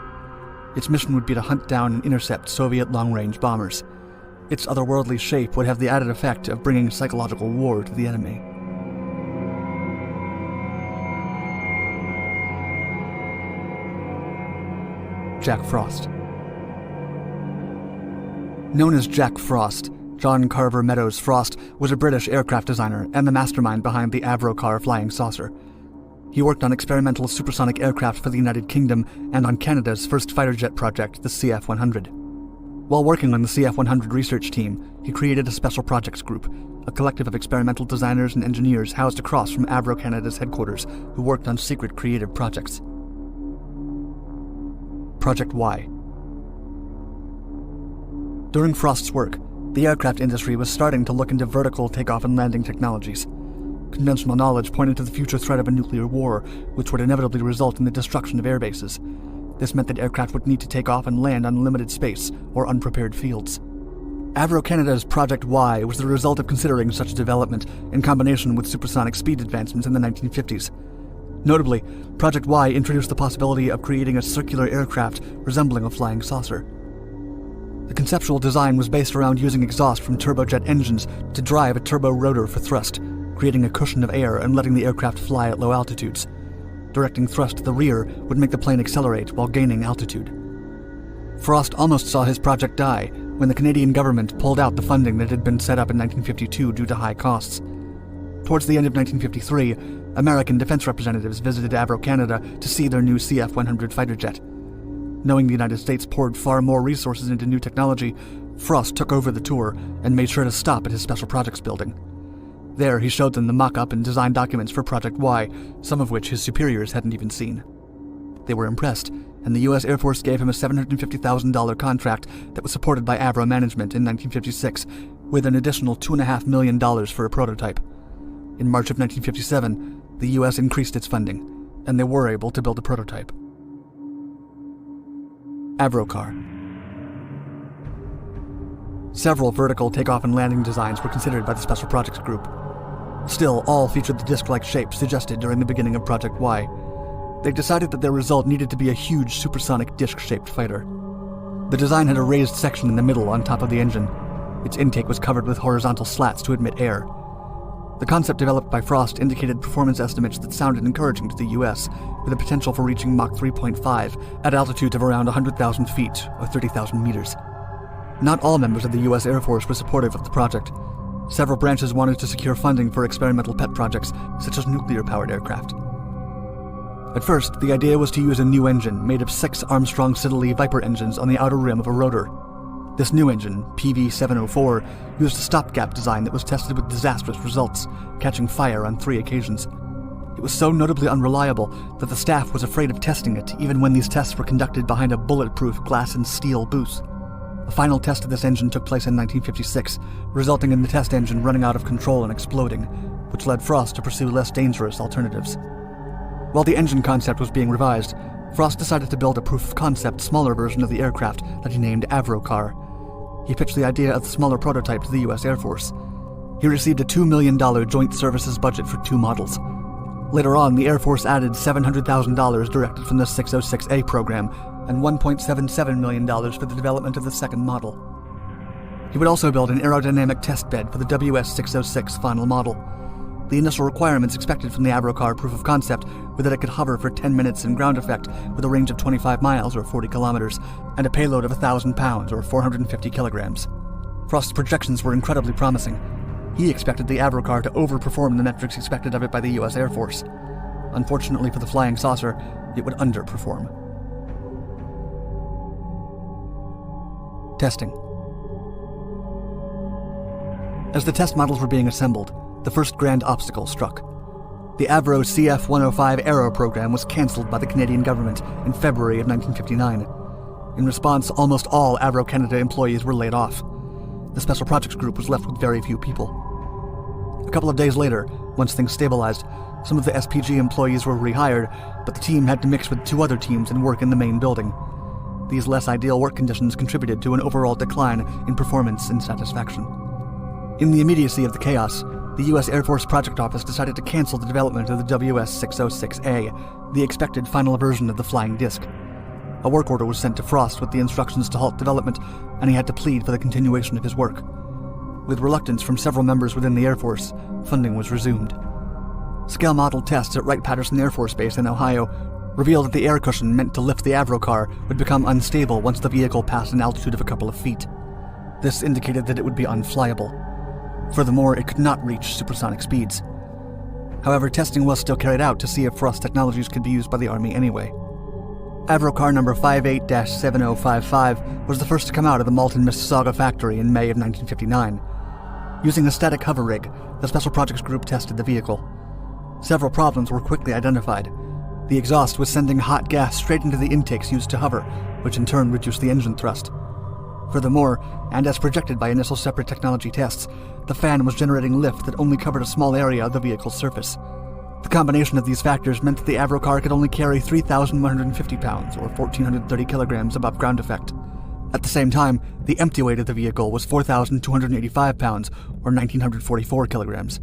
Its mission would be to hunt down and intercept Soviet long-range bombers. Its otherworldly shape would have the added effect of bringing psychological war to the enemy. Jack Frost. Known as Jack Frost, John Carver Meadows Frost was a British aircraft designer and the mastermind behind the Avro flying saucer. He worked on experimental supersonic aircraft for the United Kingdom and on Canada's first fighter jet project, the CF-100. While working on the CF-100 research team, he created a special projects group, a collective of experimental designers and engineers housed across from Avro Canada's headquarters who worked on secret creative projects. Project Y. During Frost's work, the aircraft industry was starting to look into vertical takeoff and landing technologies. Conventional knowledge pointed to the future threat of a nuclear war, which would inevitably result in the destruction of airbases. This meant that aircraft would need to take off and land on limited space or unprepared fields. Avro Canada's Project Y was the result of considering such development in combination with supersonic speed advancements in the 1950s. Notably, Project Y introduced the possibility of creating a circular aircraft resembling a flying saucer. The conceptual design was based around using exhaust from turbojet engines to drive a turbo rotor for thrust, creating a cushion of air and letting the aircraft fly at low altitudes. Directing thrust to the rear would make the plane accelerate while gaining altitude. Frost almost saw his project die when the Canadian government pulled out the funding that had been set up in 1952 due to high costs. Towards the end of 1953, American defense representatives visited Avro Canada to see their new CF-100 fighter jet. Knowing the United States poured far more resources into new technology, Frost took over the tour and made sure to stop at his Special Projects building. There, he showed them the mock-up and design documents for Project Y, some of which his superiors hadn't even seen. They were impressed, and the U.S. Air Force gave him a $750,000 contract that was supported by Avro management in 1956, with an additional $2.5 million for a prototype. In March of 1957, the U.S. increased its funding, and they were able to build a prototype. Avrocar. Several vertical takeoff and landing designs were considered by the Special Projects Group. Still, all featured the disc-like shape suggested during the beginning of Project Y. They decided that their result needed to be a huge supersonic disc-shaped fighter. The design had a raised section in the middle on top of the engine. Its intake was covered with horizontal slats to admit air. The concept developed by Frost indicated performance estimates that sounded encouraging to the U.S., with a potential for reaching Mach 3.5 at altitudes of around 100,000 feet or 30,000 meters. Not all members of the U.S. Air Force were supportive of the project. Several branches wanted to secure funding for experimental pet projects, such as nuclear-powered aircraft. At first, the idea was to use a new engine made of 6 Armstrong Siddeley Viper engines on the outer rim of a rotor. This new engine, PV-704, used a stopgap design that was tested with disastrous results, catching fire on 3 occasions. It was so notably unreliable that the staff was afraid of testing it, even when these tests were conducted behind a bulletproof glass and steel booth. A final test of this engine took place in 1956, resulting in the test engine running out of control and exploding, which led Frost to pursue less dangerous alternatives. While the engine concept was being revised, Frost decided to build a proof-of-concept smaller version of the aircraft that he named Avrocar. He pitched the idea of the smaller prototype to the U.S. Air Force. He received a $2 million joint services budget for 2 models. Later on, the Air Force added $700,000 directed from the 606A program and $1.77 million for the development of the second model. He would also build an aerodynamic test bed for the WS-606 final model. The initial requirements expected from the Avrocar proof of concept were that it could hover for 10 minutes in ground effect with a range of 25 miles or 40 kilometers and a payload of 1,000 pounds or 450 kilograms. Frost's projections were incredibly promising. He expected the Avrocar to overperform the metrics expected of it by the U.S. Air Force. Unfortunately for the flying saucer, it would underperform. Testing. As the test models were being assembled, the first grand obstacle struck. The Avro CF-105 Aero program was cancelled by the Canadian government in February of 1959. In response, almost all Avro Canada employees were laid off. The Special Projects Group was left with very few people. A couple of days later, once things stabilized, some of the SPG employees were rehired, but the team had to mix with 2 other teams and work in the main building. These less ideal work conditions contributed to an overall decline in performance and satisfaction. In the immediacy of the chaos, the U.S. Air Force Project Office decided to cancel the development of the WS-606A, the expected final version of the flying disc. A work order was sent to Frost with the instructions to halt development, and he had to plead for the continuation of his work. With reluctance from several members within the Air Force, funding was resumed. Scale model tests at Wright-Patterson Air Force Base in Ohio revealed that the air cushion meant to lift the Avrocar would become unstable once the vehicle passed an altitude of a couple of feet. This indicated that it would be unflyable. Furthermore, it could not reach supersonic speeds. However, testing was still carried out to see if Frost technologies could be used by the Army anyway. Avrocar number 58-7055 was the first to come out of the Malton, Mississauga factory in May of 1959. Using a static hover rig, the Special Projects Group tested the vehicle. Several problems were quickly identified. The exhaust was sending hot gas straight into the intakes used to hover, which in turn reduced the engine thrust. Furthermore, and as projected by initial separate technology tests, the fan was generating lift that only covered a small area of the vehicle's surface. The combination of these factors meant that the Avro car could only carry 3,150 pounds, or 1,430 kilograms above ground effect. At the same time, the empty weight of the vehicle was 4,285 pounds, or 1,944 kilograms.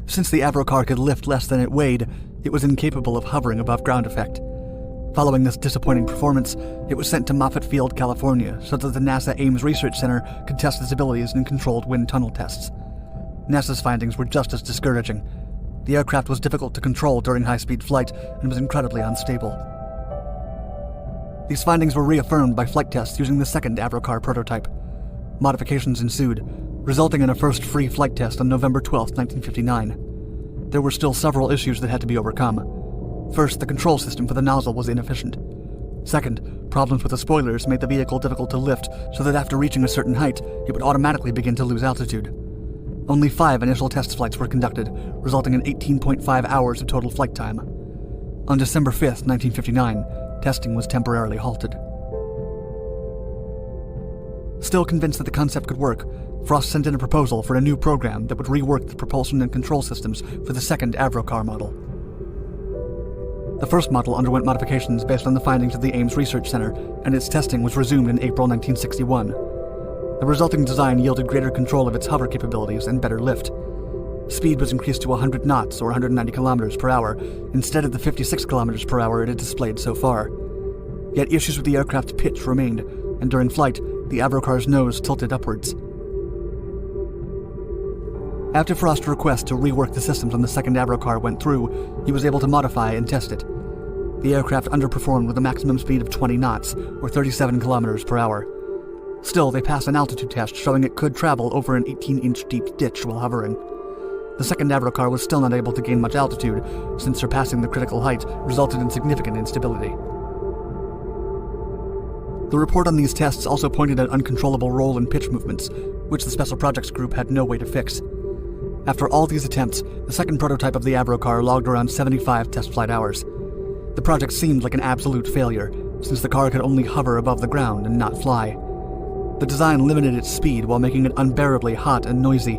Since the Avro car could lift less than it weighed, it was incapable of hovering above ground effect. Following this disappointing performance, it was sent to Moffett Field, California, so that the NASA Ames Research Center could test its abilities in controlled wind tunnel tests. NASA's findings were just as discouraging. The aircraft was difficult to control during high-speed flight and was incredibly unstable. These findings were reaffirmed by flight tests using the second Avro car prototype. Modifications ensued, resulting in a first free flight test on November 12, 1959. There were still several issues that had to be overcome. First, the control system for the nozzle was inefficient. Second, problems with the spoilers made the vehicle difficult to lift, so that after reaching a certain height, it would automatically begin to lose altitude. Only 5 initial test flights were conducted, resulting in 18.5 hours of total flight time. On December 5, 1959, testing was temporarily halted. Still convinced that the concept could work, Frost sent in a proposal for a new program that would rework the propulsion and control systems for the second Avro car model. The first model underwent modifications based on the findings of the Ames Research Center, and its testing was resumed in April 1961. The resulting design yielded greater control of its hover capabilities and better lift. Speed was increased to 100 knots, or 190 kilometers per hour, instead of the 56 kilometers per hour it had displayed so far. Yet issues with the aircraft's pitch remained, and during flight, the Avro car's nose tilted upwards. After Frost's request to rework the systems on the second Avro car went through, he was able to modify and test it. The aircraft underperformed with a maximum speed of 20 knots, or 37 kilometers per hour. Still, they passed an altitude test showing it could travel over an 18-inch deep ditch while hovering. The second Avro car was still not able to gain much altitude, since surpassing the critical height resulted in significant instability. The report on these tests also pointed at uncontrollable roll and pitch movements, which the Special Projects Group had no way to fix. After all these attempts, the second prototype of the Avro car logged around 75 test flight hours. The project seemed like an absolute failure, since the car could only hover above the ground and not fly. The design limited its speed while making it unbearably hot and noisy,